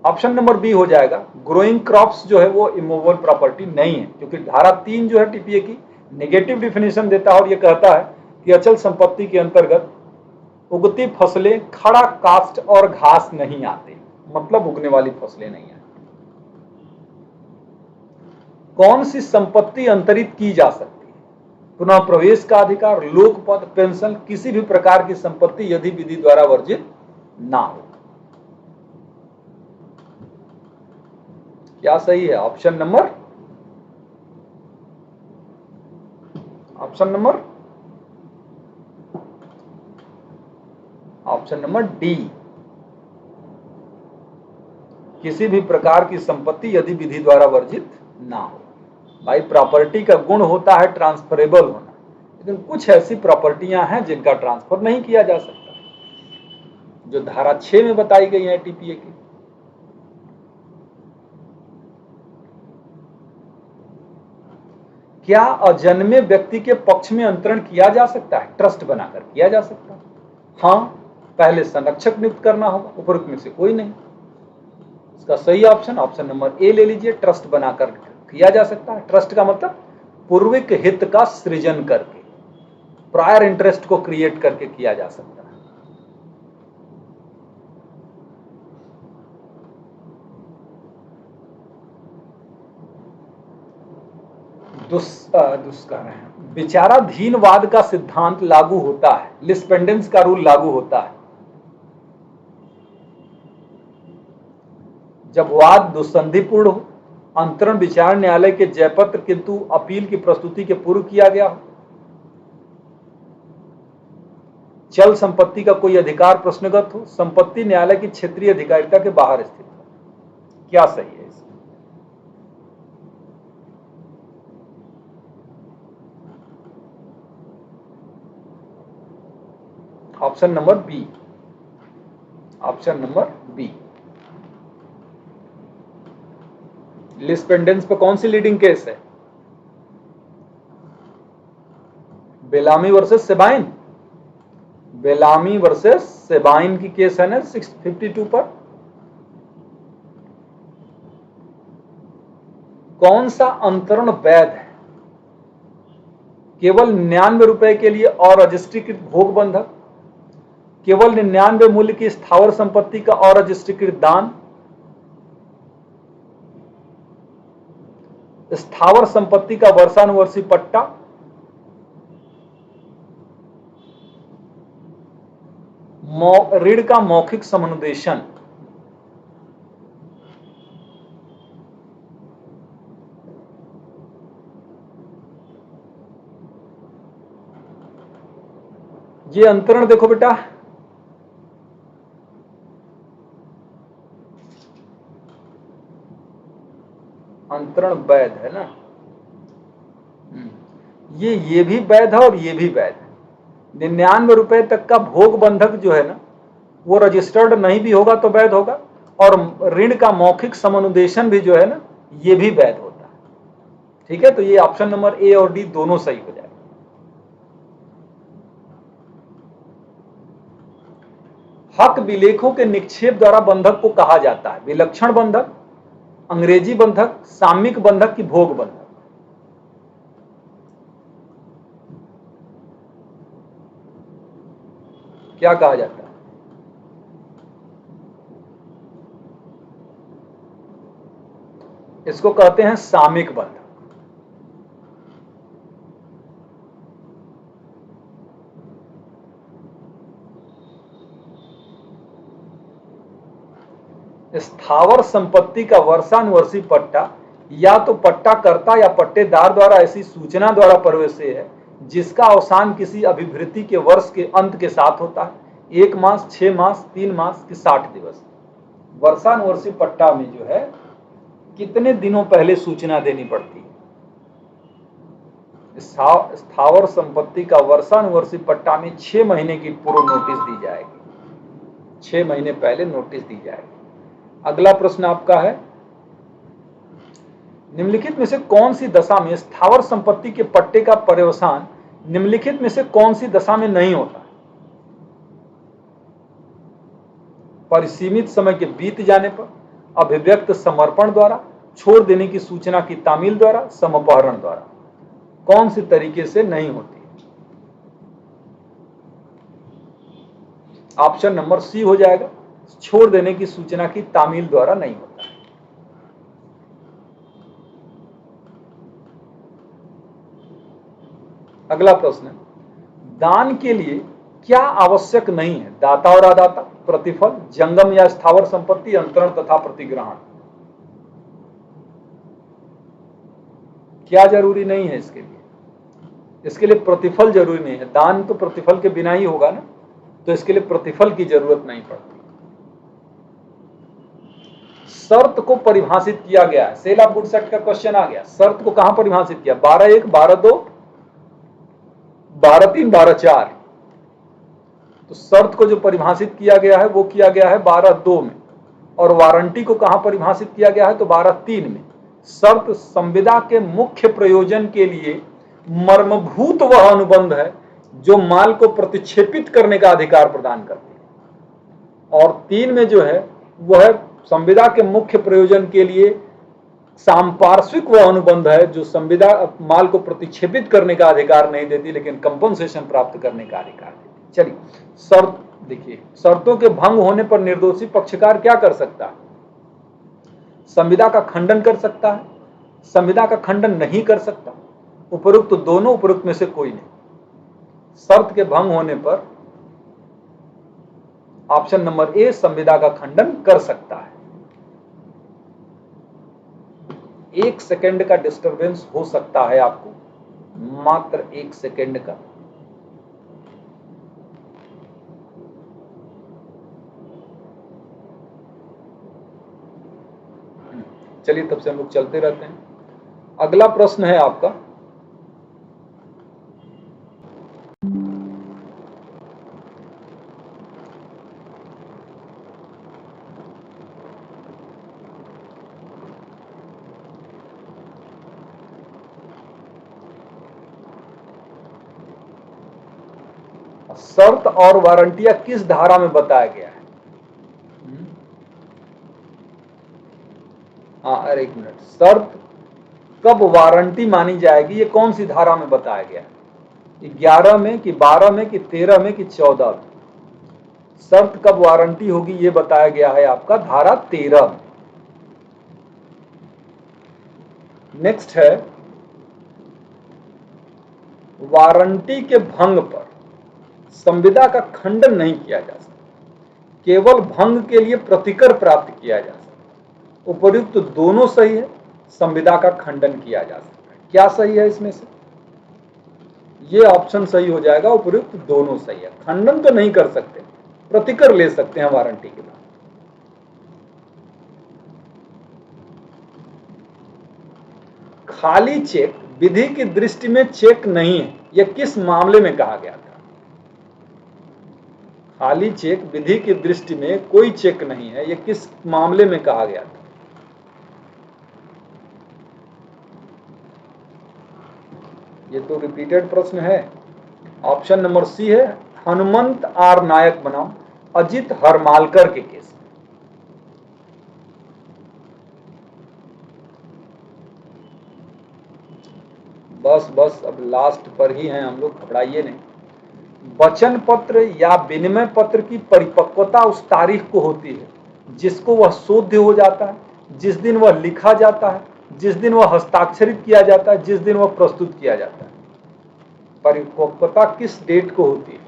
ऑप्शन नंबर बी हो जाएगा। ग्रोइंग क्रॉप्स जो है वो इमूवेबल प्रॉपर्टी नहीं है, क्योंकि धारा 3 जो है टीपीए की नेगेटिव डिफिनेशन देता है और ये कहता है कि अचल संपत्ति के अंतर्गत उगती फसलें, खड़ा कास्ट और घास नहीं आते, मतलब उगने वाली फसलें नहीं आती। कौन सी संपत्ति अंतरित की जा सकती है? पुनः प्रवेश का अधिकार, लोकपद, पेंशन, किसी भी प्रकार की संपत्ति यदि विधि द्वारा वर्जित ना हो। क्या सही है? Option number option number D, किसी भी प्रकार की संपत्ति यदि विधि द्वारा वर्जित ना हो। भाई प्रॉपर्टी का गुण होता है ट्रांसफरेबल होना, लेकिन कुछ ऐसी प्रॉपर्टियां हैं जिनका ट्रांसफर नहीं किया जा सकता, जो धारा 6 में बताई गई है टीपीए की। क्या अजन्मे व्यक्ति के पक्ष में अंतरण किया जा सकता है? ट्रस्ट बनाकर किया जा सकता है। हाँ, पहले संरक्षक नियुक्त करना होगा, उपरोक्त में से कोई नहीं। इसका सही ऑप्शन नंबर ए ले लीजिए, ट्रस्ट बनाकर किया जा सकता है। ट्रस्ट का मतलब पूर्विक हित का सृजन करके, प्रायर इंटरेस्ट को क्रिएट करके किया जा सकता है। दुष्कार है, विचाराधीनवाद का सिद्धांत लागू होता है, लिस्पेंडेंस का रूल लागू होता है जब वाद दुस्संधिपूर्ण हो, अंतरण विचार न्यायालय के जयपत्र किंतु अपील की प्रस्तुति के पूर्व किया गया हो, चल संपत्ति का कोई अधिकार प्रश्नगत हो, संपत्ति न्यायालय की क्षेत्रीय अधिकारिता के बाहर स्थित हो। क्या सही है इसमें? Option number B, option number B. Lis pendens पे कौन सी लीडिंग केस है? Bellamy versus Sabine, Bellamy versus Sabine की केस है ना 652 पर। कौन सा अंतरण वैध है? केवल 99 रुपए के लिए अरजिस्ट्रीकृत भोग बंधक, केवल 99 मूल्य की स्थावर संपत्ति का अरजिस्ट्रीकृत दान, स्थावर संपत्ति का वर्षानुवर्षी पट्टा, ऋण का मौखिक समनुदेशन। ये अंतरण देखो बेटा, अंतरण वैध है ना, ये भी वैध है और ये भी वैध है। 99 रुपए तक का भोग बंधक जो है ना, वो रजिस्टर्ड नहीं भी होगा तो वैध होगा, और ऋण का मौखिक समनुदेशन भी जो है ना, ये भी वैध होता है। ठीक है, तो ये ऑप्शन नंबर ए और डी दोनों सही हो जाएगा। हक विलेखों के निक्षेप द्वारा बंधक को कहा जाता है विलक्षण बंधक, अंग्रेजी बंधक, सामयिक बंधक की भोग बंधक। क्या कहा जाता है? इसको कहते हैं सामयिक बंधक। स्थावर संपत्ति का वर्षानुवर्षी पट्टा या तो पट्टाकर्ता या पट्टेदार द्वारा ऐसी सूचना द्वारा प्रवेश्य है जिसका अवसान किसी अभिवृत्ति के वर्ष के अंत के साथ होता है, 1 मास, 6 मास, 3 मास की 60 दिवस। वर्षानुवर्षी पट्टा में जो है कितने दिनों पहले सूचना देनी पड़ती है? स्थावर संपत्ति का वर्षानुवर्षी पट्टा में 6 महीने की पूर्व नोटिस दी जाएगी, 6 महीने पहले नोटिस दी जाएगी। अगला प्रश्न आपका है, निम्नलिखित में से कौन सी दशा में स्थावर संपत्ति के पट्टे का पर्यवसान निम्नलिखित में से कौन सी दशा में नहीं होता? परिसीमित समय के बीत जाने पर, अभिव्यक्त समर्पण द्वारा, छोड़ देने की सूचना की तामील द्वारा, समपहरण द्वारा। कौन सी तरीके से नहीं होती? ऑप्शन नंबर सी हो जाएगा, छोड़ देने की सूचना की तामील द्वारा नहीं होता है। अगला प्रश्न, दान के लिए क्या आवश्यक नहीं है? दाता और अदाता, प्रतिफल, जंगम या स्थावर संपत्ति, अंतरण तथा प्रतिग्रहण। क्या जरूरी नहीं है इसके लिए? इसके लिए प्रतिफल जरूरी नहीं है। दान तो प्रतिफल के बिना ही होगा ना, तो इसके लिए प्रतिफल की जरूरत नहीं पड़ती। शर्त को परिभाषित किया गया है, सेल ऑफ गुड्स एक्ट का क्वेश्चन आ गया। शर्त को कहां परिभाषित किया? 12(1), 12(2), 12(3), 12(4। तो शर्त को जो परिभाषित किया गया है वो किया गया है 12(2) में, और वारंटी को कहां परिभाषित किया गया है? तो 12(3) में। शर्त संविदा के मुख्य प्रयोजन के लिए मर्मभूत वह अनुबंध है जो माल को प्रतिक्षेपित करने का अधिकार प्रदान करती है, और 3 में जो है वह संविदा के मुख्य प्रयोजन के लिए सांपार्श्विक वह अनुबंध है जो संविदा माल को प्रतिक्षेपित करने का अधिकार नहीं देती लेकिन कंपनसेशन प्राप्त करने का अधिकार देती। चलिए शर्त देखिए, शर्तों के भंग होने पर निर्दोषी पक्षकार क्या कर सकता है? संविदा का खंडन कर सकता है, संविदा का खंडन नहीं कर सकता, उपयुक्त दोनों, उपयुक्त में से कोई नहीं। शर्त के भंग होने पर ऑप्शन नंबर ए संविदा का खंडन कर सकता है। 1 सेकेंड का डिस्टरबेंस हो सकता है आपको, मात्र 1 सेकेंड का। चलिए तब से हम लोग चलते रहते हैं। अगला प्रश्न है आपका, शर्त और वारंटियां किस धारा में बताया गया है? हाँ, अरे एक मिनट, शर्त कब वारंटी मानी जाएगी, ये कौन सी धारा में बताया गया है? 11 में कि 12 में कि 13 में कि 14 में? शर्त कब वारंटी होगी ये बताया गया है आपका धारा 13 में। नेक्स्ट है, वारंटी के भंग पर संविदा का खंडन नहीं किया जा सकता, केवल भंग के लिए प्रतिकर प्राप्त किया जा सकता। उपयुक्त दोनों सही है, संविदा का खंडन किया जा सकता है। क्या सही है इसमें से? ये ऑप्शन सही हो जाएगा, उपयुक्त दोनों सही है। खंडन तो नहीं कर सकते, प्रतिकर ले सकते हैं वारंटी के बाद। खाली चेक विधि की दृष्टि में चेक नहीं है, यह किस मामले में कहा गया था? खाली चेक विधि की दृष्टि में कोई चेक नहीं है, यह किस मामले में कहा गया था? ये तो रिपीटेड प्रश्न है। ऑप्शन नंबर सी है, हनुमंत आर नायक बनाम अजित हरमालकर के केस। बस बस अब लास्ट पर ही हैं हम लोग, घबराइए नहीं। वचन पत्र या विनिमय पत्र की परिपक्वता उस तारीख को होती है जिसको वह शोध्य हो जाता है, जिस दिन वह लिखा जाता है, जिस दिन वह हस्ताक्षरित किया जाता है, जिस दिन वह प्रस्तुत किया जाता है। परिपक्वता किस डेट को होती है?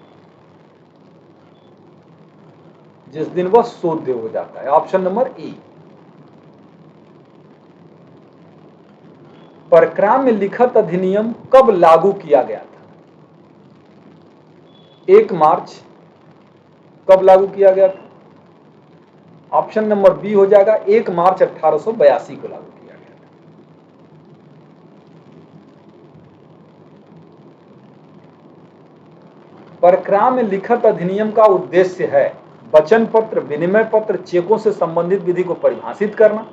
जिस दिन वह शोध्य हो जाता है। ऑप्शन नंबर ए। परक्राम में लिखित अधिनियम कब लागू किया गया था? 1 मार्च। कब लागू किया गया था? ऑप्शन नंबर बी हो जाएगा, 1 मार्च 1882 को लागू किया गया था। परक्राम में लिखित अधिनियम का उद्देश्य है वचन पत्र, विनिमय पत्र, चेकों से संबंधित विधि को परिभाषित करना,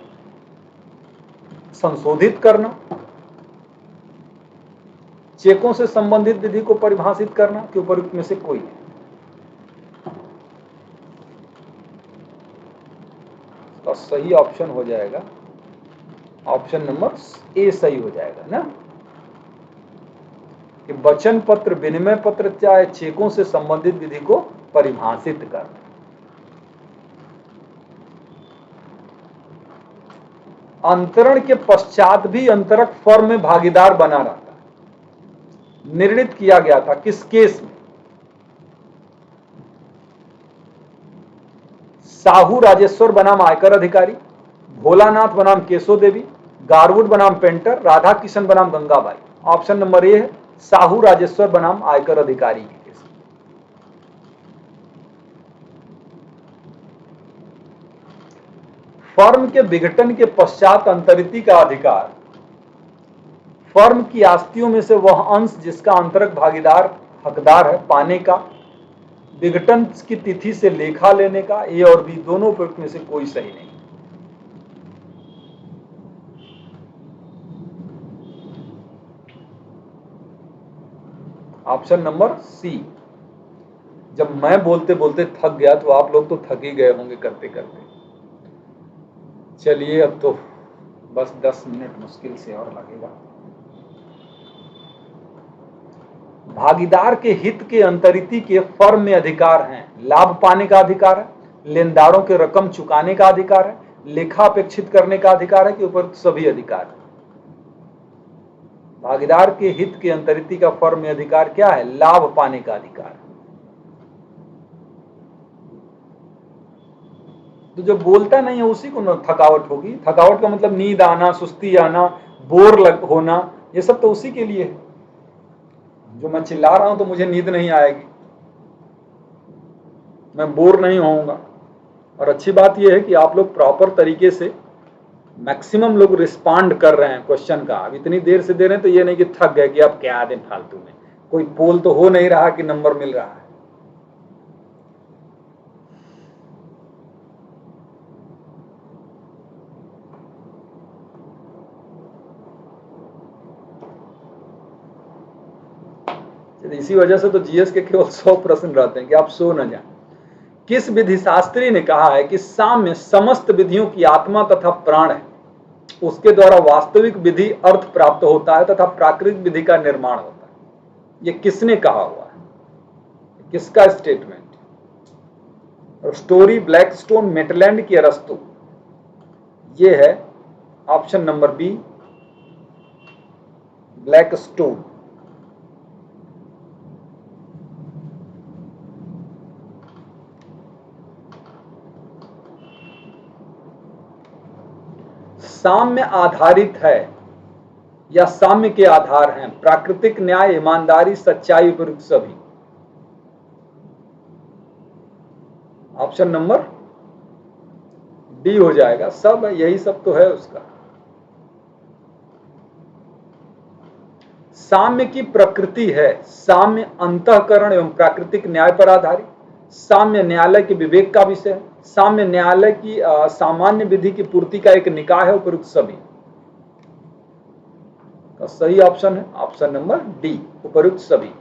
संशोधित करना, चेकों से संबंधित विधि को परिभाषित करना कि उपयुक्त में से कोई नहीं। तो सही ऑप्शन हो जाएगा, ऑप्शन नंबर ए सही हो जाएगा ना, कि वचन पत्र, विनिमय पत्र चाहे चेकों से संबंधित विधि को परिभाषित करना। अंतरण के पश्चात भी अंतरक फर्म में भागीदार बना रहता है, निर्णित किया गया था किस केस में? साहू राजेश्वर बनाम आयकर अधिकारी, भोलानाथ बनाम केशव देवी, गारवुड बनाम पेंटर, राधा किशन बनाम गंगाबाई। ऑप्शन नंबर ए है, साहू राजेश्वर बनाम आयकर अधिकारी के केस। फर्म के विघटन के पश्चात अंतरिती का अधिकार फर्म की आस्तियों में से वह अंश जिसका अंतरक भागीदार हकदार है पाने का, विघटन की तिथि से लेखा लेने का। ए और बी दोनों उपयुक्त में से कोई सही नहीं। Option number C. जब मैं बोलते बोलते थक गया तो आप लोग तो थक ही गए होंगे करते करते। चलिए अब तो बस 10 मिनट मुश्किल से और लगेगा। भागीदार के हित के अंतरिति के फर्म में अधिकार हैं। लाभ पाने का अधिकार है, लेनदारों के रकम चुकाने का अधिकार है, लेखा अपेक्षित करने का अधिकार है कि उपरोक्त सभी अधिकार है। भागीदार के हित के अंतरिति का फर्म में अधिकार क्या है? लाभ पाने का अधिकार। तो जो बोलता नहीं है उसी को थकावट होगी। थकावट का मतलब नींद आना, सुस्ती आना, होना, ये सब तो उसी के लिए है। जो मैं चिल्ला रहा हूं तो मुझे नींद नहीं आएगी, मैं बोर नहीं होऊंगा। और अच्छी बात यह है कि आप लोग प्रॉपर तरीके से मैक्सिमम लोग रिस्पॉन्ड कर रहे हैं क्वेश्चन का। अब इतनी देर से दे रहे हैं तो ये नहीं कि थक गए कि अब क्या दें फालतू में। कोई पोल तो हो नहीं रहा कि नंबर मिल रहा है। इसी वजह से तो जीएस के केवल 100 प्रश्न रहते हैं कि आप सो न जाएं। किस विधि शास्त्री ने कहा है कि साम्य समस्त विधियों की आत्मा तथा प्राण है, उसके द्वारा वास्तविक विधि अर्थ प्राप्त होता है तथा प्राकृतिक विधि का निर्माण होता है? ये किसने कहा हुआ है? किसका स्टेटमेंट? और स्टोरी, ब्लैकस्टोन, मेटलैंड की अरस्तु? ये है ऑप्शन नंबर बी, ब्लैकस्टोन। साम्य आधारित है या साम्य के आधार हैं? प्राकृतिक न्याय, ईमानदारी, सच्चाई, उपयुक्त सभी? ऑप्शन नंबर डी हो जाएगा। सब है, यही सब तो है उसका। साम्य की प्रकृति है, साम्य अंतःकरण एवं प्राकृतिक न्याय पर आधारित, साम्य न्यायालय के विवेक का विषय है, साम्य न्यायालय की सामान्य विधि की पूर्ति का एक निकाय है, उपयुक्त सभी? तो सही ऑप्शन है ऑप्शन नंबर डी, उपयुक्त सभी।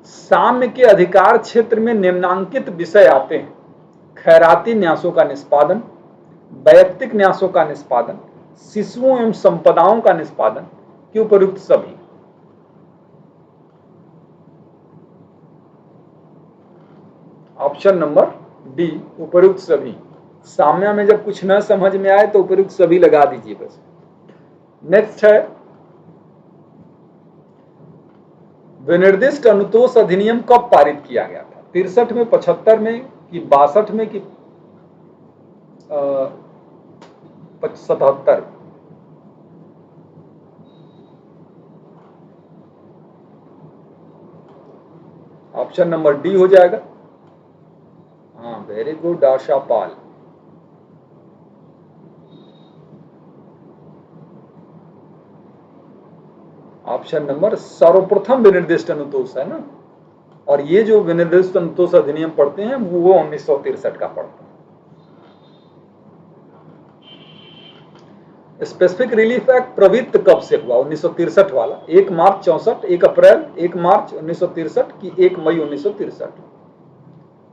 साम्य के अधिकार क्षेत्र में निम्नांकित विषय आते हैं: खैराती न्यासों का निष्पादन, वैयक्तिक न्यासों का निष्पादन, शिशुओं एवं संपदाओं का निष्पादन, कि उपयुक्त सभी? ऑप्शन नंबर डी, उपयुक्त सभी। साम्य में जब कुछ न समझ में आए तो उपयुक्त सभी लगा दीजिए बस। नेक्स्ट है, विनिर्दिष्ट अनुतोष अधिनियम कब पारित किया गया था? 63 में, 75 में, कि 62 में, कि 77? ऑप्शन नंबर डी हो जाएगा। हाँ, वेरी गुड आशा पाल। ऑप्शन नंबर सर्वप्रथम विनिर्दिष्ट अनुतोष है ना, और ये जो विनिर्दिष्ट अनुतोष अधिनियम पढ़ते हैं वो 1963 का पढ़ते हैं। स्पेसिफिक रिलीफ एक्ट प्रवृत्त कब से हुआ? 1963 वाला। 1 मार्च 64, 1 अप्रैल, 1 मार्च 1963 की 1 मई 1963?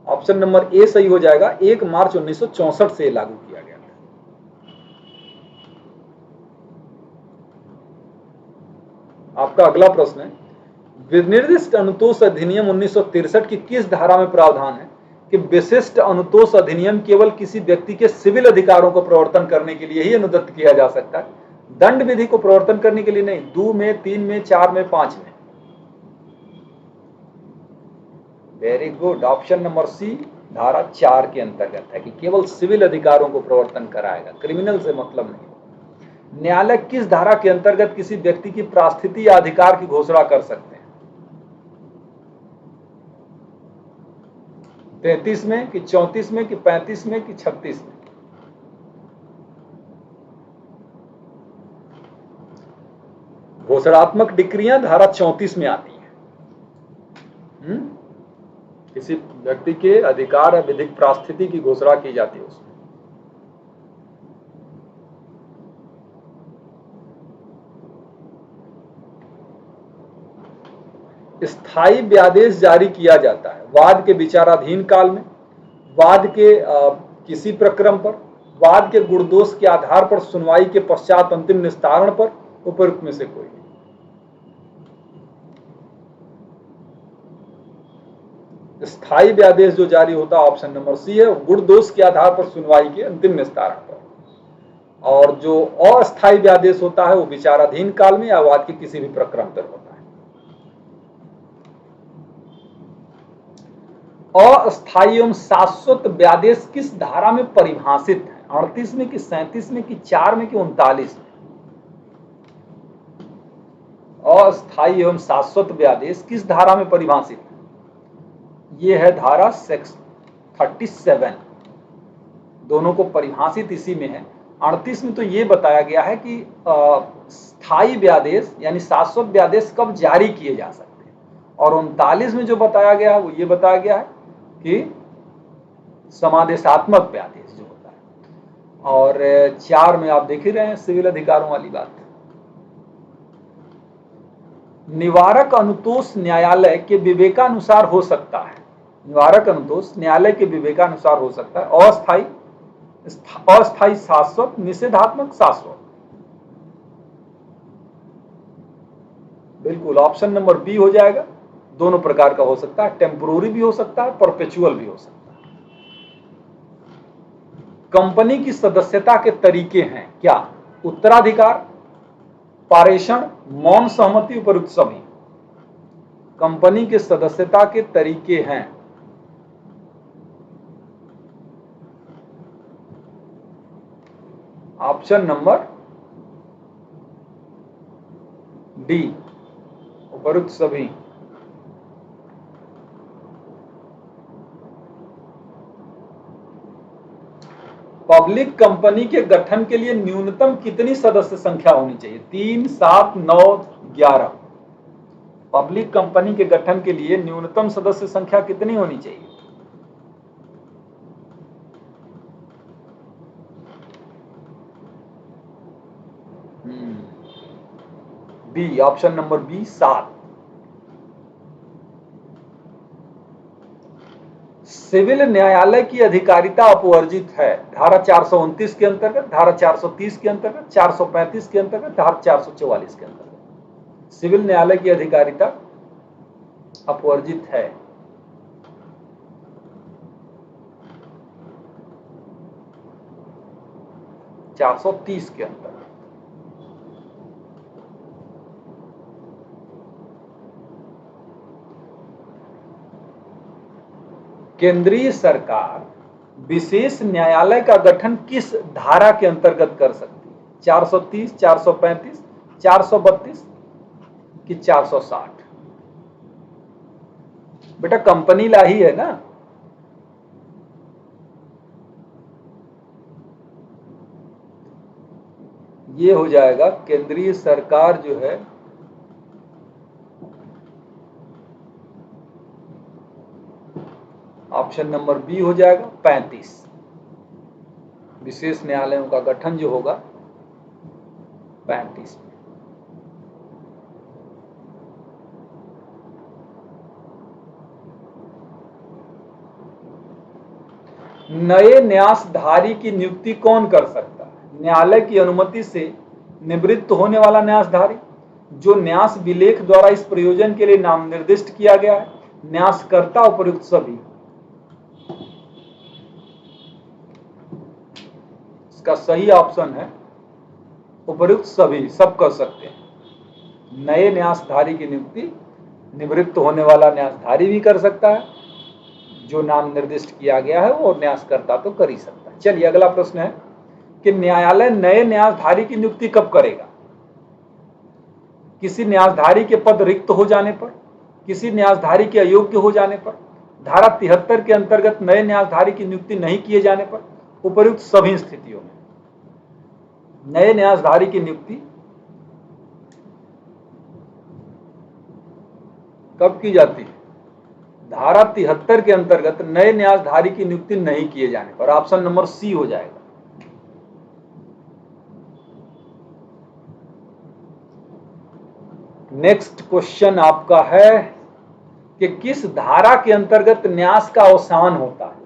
ऑप्शन नंबर ए सही हो जाएगा। 1 मार्च 1964 से लागू किया गया था। आपका अगला प्रश्न है, विनिर्दिष्ट अनुतोष अधिनियम 1963 की किस धारा में प्रावधान है कि विशिष्ट अनुतोष अधिनियम केवल किसी व्यक्ति के सिविल अधिकारों को प्रवर्तन करने के लिए ही अनुदत्त किया जा सकता है, दंड विधि को प्रवर्तन करने के लिए नहीं? 2 में, 3 में, 4 में, 5 में? Very good, option number C, धारा 4 के अंतर्गत है कि केवल सिविल अधिकारों को प्रवर्तन कराएगा, क्रिमिनल से मतलब नहीं। न्यायालय किस धारा के अंतर्गत किसी व्यक्ति की प्रास्थिति या अधिकार की घोषणा कर सकते हैं? 33 में, कि 34 में, कि 35 में, कि 36 में? घोषणात्मक डिक्रियां धारा 34 में आती है। किसी व्यक्ति के अधिकार या विधिक प्रास्थिति की घोषणा की जाती है उसमें। स्थायी व्यादेश जारी किया जाता है वाद के विचाराधीन काल में, वाद के किसी प्रक्रम पर, वाद के गुणदोष के आधार पर सुनवाई के पश्चात अंतिम निस्तारण पर, उपयुक्त में से कोई। स्थायी व्यादेश जो जारी होता है ऑप्शन नंबर सी है, गुण दोष के आधार पर सुनवाई के अंतिम निस्तारण पर। और जो अस्थायी व्यादेश होता है वो विचाराधीन काल में या वाद के किसी भी प्रक्रम पर होता है। अस्थायी एवं शाश्वत व्यादेश किस धारा में परिभाषित है? 38 में कि 37 में कि 4 में कि 39 में? अस्थायी एवं शाश्वत व्यादेश किस धारा में परिभाषित है? ये है धारा 37। दोनों को परिभाषित इसी में है। 38 में तो ये बताया गया है कि स्थायी व्यादेश यानी शाश्वत व्यादेश कब जारी किए जा सकते हैं, और 39 में जो बताया गया है वो ये बताया गया है कि समादेशात्मक व्यादेश जो होता है। और 4 में आप देख ही रहे हैं सिविल अधिकारों वाली बात। निवारक अनुतोष न्यायालय के विवेकानुसार हो सकता है। निवारक अनुतोष न्यायालय के विवेकानुसार हो सकता है। अस्थायी शाश्वत, निषेधात्मक शाश्वत। बिल्कुल ऑप्शन नंबर बी हो जाएगा। दोनों प्रकार का हो सकता है, टेम्पोररी भी हो सकता है, परपेचुअल भी हो सकता है। कंपनी की सदस्यता के तरीके हैं क्या? उत्तराधिकार, पारेषण, मौन सहमति, उपयुक्त सभी। कंपनी के सदस्यता के तरीके हैं ऑप्शन नंबर डी, उपयुक्त सभी। पब्लिक कंपनी के गठन के लिए न्यूनतम कितनी सदस्य संख्या होनी चाहिए? 3, 7, 9, 11। पब्लिक कंपनी के गठन के लिए न्यूनतम सदस्य संख्या कितनी होनी चाहिए? B, option number B 7। Civil न्यायालय की अधिकारिता अपवर्जित है। धारा 429 के अंतर्गत, धारा 430 के अंतर्गत, 435 के अंतर्गत, धारा 444 के अंतर्गत सिविल न्यायालय की अधिकारिता अपवर्जित है। के अंतर्गत। केंद्रीय सरकार विशेष न्यायालय का गठन किस धारा के अंतर्गत कर सकती है? 430, 435, 432 कि 460? बेटा कंपनी ला ही है ना। ये हो जाएगा केंद्रीय सरकार जो है ऑप्शन नंबर बी हो जाएगा 35। विशेष न्यायालयों का गठन जो होगा 35 में। नए न्यासधारी की नियुक्ति कौन कर सकता है? न्यायालय की अनुमति से निवृत्त होने वाला न्यासधारी, जो न्यास विलेख द्वारा इस प्रयोजन के लिए नाम निर्दिष्ट किया गया है, न्यासकर्ता, उपयुक्त सभी। इसका सही ऑप्शन है उपयुक्त सभी, सब कर सकते हैं। नए न्यासधारी की नियुक्ति निवृत्त होने वाला न्यासधारी भी कर सकता है, जो नाम निर्दिष्ट किया गया है वो न्यासकर्ता तो कर ही सकता है। चलिए अगला प्रश्न है कि न्यायालय नए न्यासधारी की नियुक्ति कब करेगा? किसी न्यासधारी के पद रिक्त हो जाने पर, किसी न्यासधारी के अयोग्य हो जाने पर, धारा 73 के अंतर्गत नए न्यासधारी की नियुक्ति नहीं किए जाने पर, उपयुक्त सभी स्थितियों में। नए न्यासधारी की नियुक्ति कब की जाती है? धारा 73 के अंतर्गत नए न्यासधारी की नियुक्ति नहीं किए जाने पर। ऑप्शन नंबर सी हो जाएगा। नेक्स्ट क्वेश्चन आपका है कि किस धारा के अंतर्गत न्यास का अवसान होता है?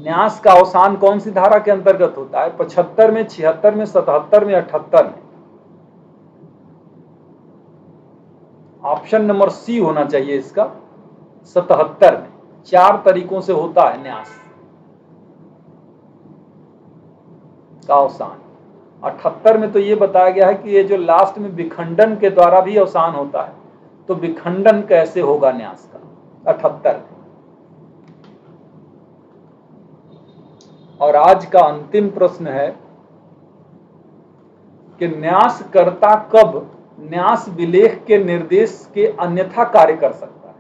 न्यास का अवसान कौन सी धारा के अंतर्गत होता है? 75 में, 76 में, 77 में, 78 में? ऑप्शन नंबर सी होना चाहिए इसका, 77 में। 4 तरीकों से होता है न्यास का अवसान। 78 में तो ये बताया गया है कि ये जो लास्ट में विखंडन के द्वारा भी अवसान होता है, तो विखंडन कैसे होगा न्यास का? 78 में। और आज का अंतिम प्रश्न है कि न्यासकर्ता कब न्यास विलेख के निर्देश के अन्यथा कार्य कर सकता है?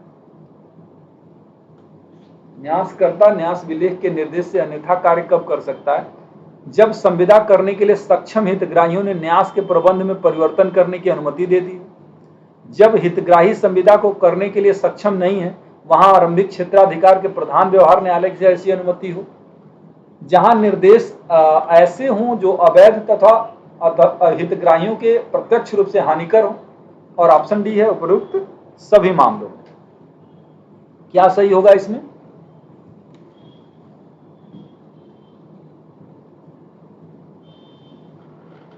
न्यासकर्ता न्यास विलेख के निर्देश से अन्यथा कार्य कब कर सकता है? जब संविदा करने के लिए सक्षम हितग्राहियों ने न्यास के प्रबंध में परिवर्तन करने की अनुमति दे दी। जब हितग्राही संविदा को करने के लिए सक्षम नहीं है, वहां आरंभिक क्षेत्राधिकार के प्रधान व्यवहार न्यायालय से ऐसी अनुमति हो। जहां निर्देश ऐसे हों जो अवैध तथा हितग्राहियों के प्रत्यक्ष रूप से हानिकर हो। और ऑप्शन डी है उपरोक्त सभी मामलों में। क्या सही होगा इसमें?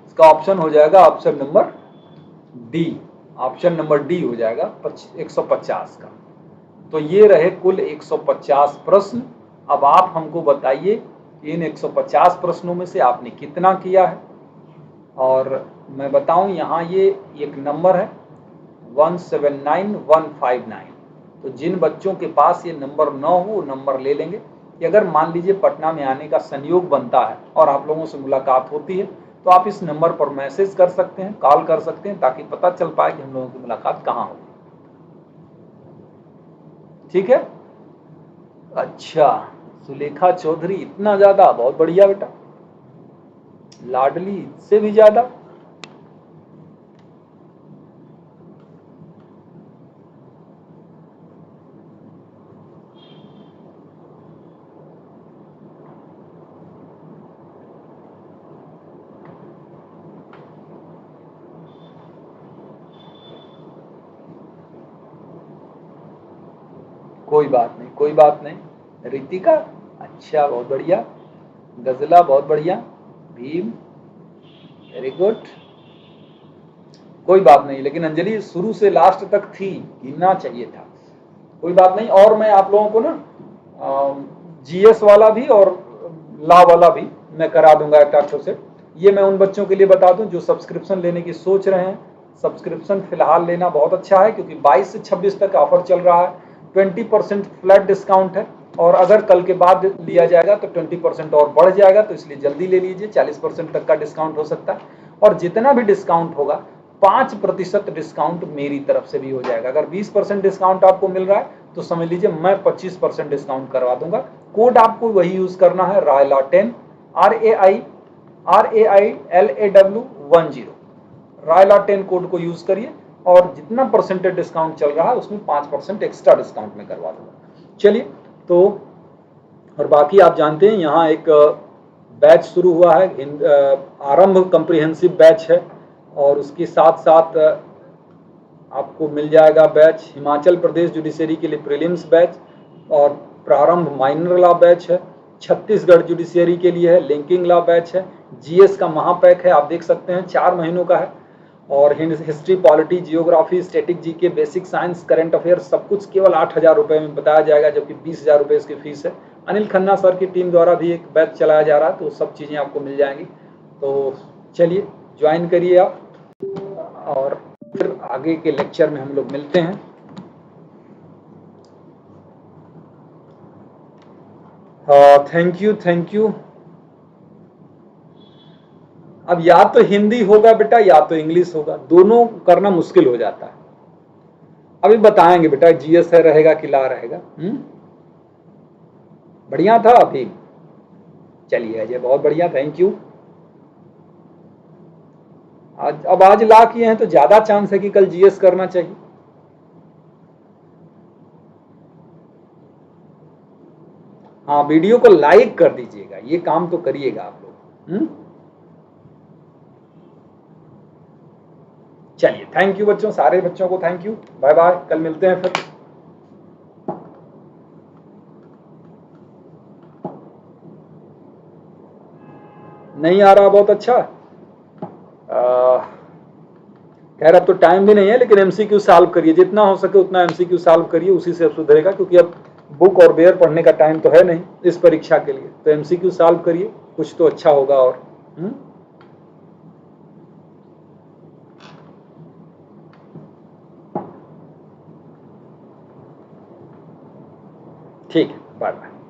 इसका ऑप्शन हो जाएगा option number D. Option number D हो जाएगा 150 का। तो ये रहे कुल 150 प्रश्न। अब आप हमको बताइए कि इन 150 प्रश्नों में से आपने कितना किया है। और मैं बताऊं, यहाँ ये एक नंबर है 179159। तो जिन बच्चों के पास ये नंबर न हो वो नंबर ले लेंगे कि अगर मान लीजिए पटना में आने का संयोग बनता है और आप लोगों से मुलाकात होती है, तो आप इस नंबर पर मैसेज कर सकते हैं, कॉल कर सकते हैं, ताकि पता चल पाए कि हम लोगों की मुलाकात कहाँ होगी। ठीक है? अच्छा, सुलेखा चौधरी इतना ज्यादा, बहुत बढ़िया बेटा। लाडली से भी ज्यादा। कोई बात नहीं, कोई बात नहीं। रितिका, अच्छा, बहुत बढ़िया। गजला, बहुत बढ़िया। Bhim, very good. कोई बात नहीं, लेकिन अंजलि शुरू से लास्ट तक थी, गिनना चाहिए था। कोई बात नहीं। और मैं आप लोगों को ना जीएस वाला भी और लॉ वाला भी मैं करा दूंगा एक टाइप से। ये मैं उन बच्चों के लिए बता दूं जो सब्सक्रिप्शन लेने की सोच रहे हैं। सब्सक्रिप्शन फिलहाल लेना बहुत अच्छा है, क्योंकि 22 से 26 तक ऑफर चल रहा है। 20% फ्लैट डिस्काउंट है, और अगर कल के बाद लिया जाएगा तो 20% और बढ़ जाएगा, तो इसलिए जल्दी ले लीजिए। 40% तक का डिस्काउंट हो सकता है, और जितना भी डिस्काउंट होगा 5% डिस्काउंट मेरी तरफ से भी हो जाएगा। अगर 20% डिस्काउंट आपको मिल रहा है तो समझ लीजिए मैं 25% डिस्काउंट करवा दूंगा। कोड आपको वही यूज करना है, रायला 10, RAILAW10। रायला 10 कोड को यूज करिए, और जितना परसेंटेज डिस्काउंट चल रहा है उसमें 5% एक्स्ट्रा डिस्काउंट में करवा दूंगा। चलिए, तो और बाकी आप जानते हैं यहाँ एक बैच शुरू हुआ है, आरंभ कॉम्प्रिहेंसिव बैच है, और उसके साथ साथ आपको मिल जाएगा बैच हिमाचल प्रदेश जुडिशरी के लिए प्रीलिम्स बैच, और प्रारंभ माइनर लॉ बैच है। छत्तीसगढ़ जुडिशरी के लिए है लिंकिंग लॉ बैच है। जीएस का महापैक है, आप देख सकते हैं 4 महीनों का है। और history, polity, geography, static GK, basic science, current affairs, सब कुछ केवल 8,000 रुपये में बताया जाएगा, जबकि 20,000 रुपये इसकी फीस है। अनिल खन्ना सर की टीम द्वारा भी एक बैच चलाया जा रहा है, तो सब चीज़ें आपको मिल जाएंगी। तो चलिए ज्वाइन करिए आप, और फिर आगे के लेक्चर में हम लोग मिलते हैं। Thank you. अब या तो हिंदी होगा बेटा या तो इंग्लिश होगा, दोनों करना मुश्किल हो जाता है। अभी बताएंगे बेटा जीएस है रहेगा कि ला रहेगा। बढ़िया था अभी। चलिए अजय, बहुत बढ़िया, थैंक यू। आज ला किए हैं तो ज्यादा चांस है कि कल जीएस करना चाहिए। हाँ, वीडियो को लाइक कर दीजिएगा, ये काम तो करिएगा आप लोग। चलिए, थैंक यू बच्चों, सारे बच्चों को थैंक यू। बाय बाय, कल मिलते हैं फिर। नहीं आ रहा बहुत अच्छा। खैर अब तो टाइम भी नहीं है, लेकिन एमसीक्यू सॉल्व करिए, जितना हो सके उतना एमसीक्यू सॉल्व करिए, उसी से अब सुधरेगा, क्योंकि अब बुक और बेयर पढ़ने का टाइम तो है नहीं इस परीक्षा के लिए। तो एमसीक्यू सॉल्व करिए, कुछ तो अच्छा होगा। और ठीक है, बाय बाय।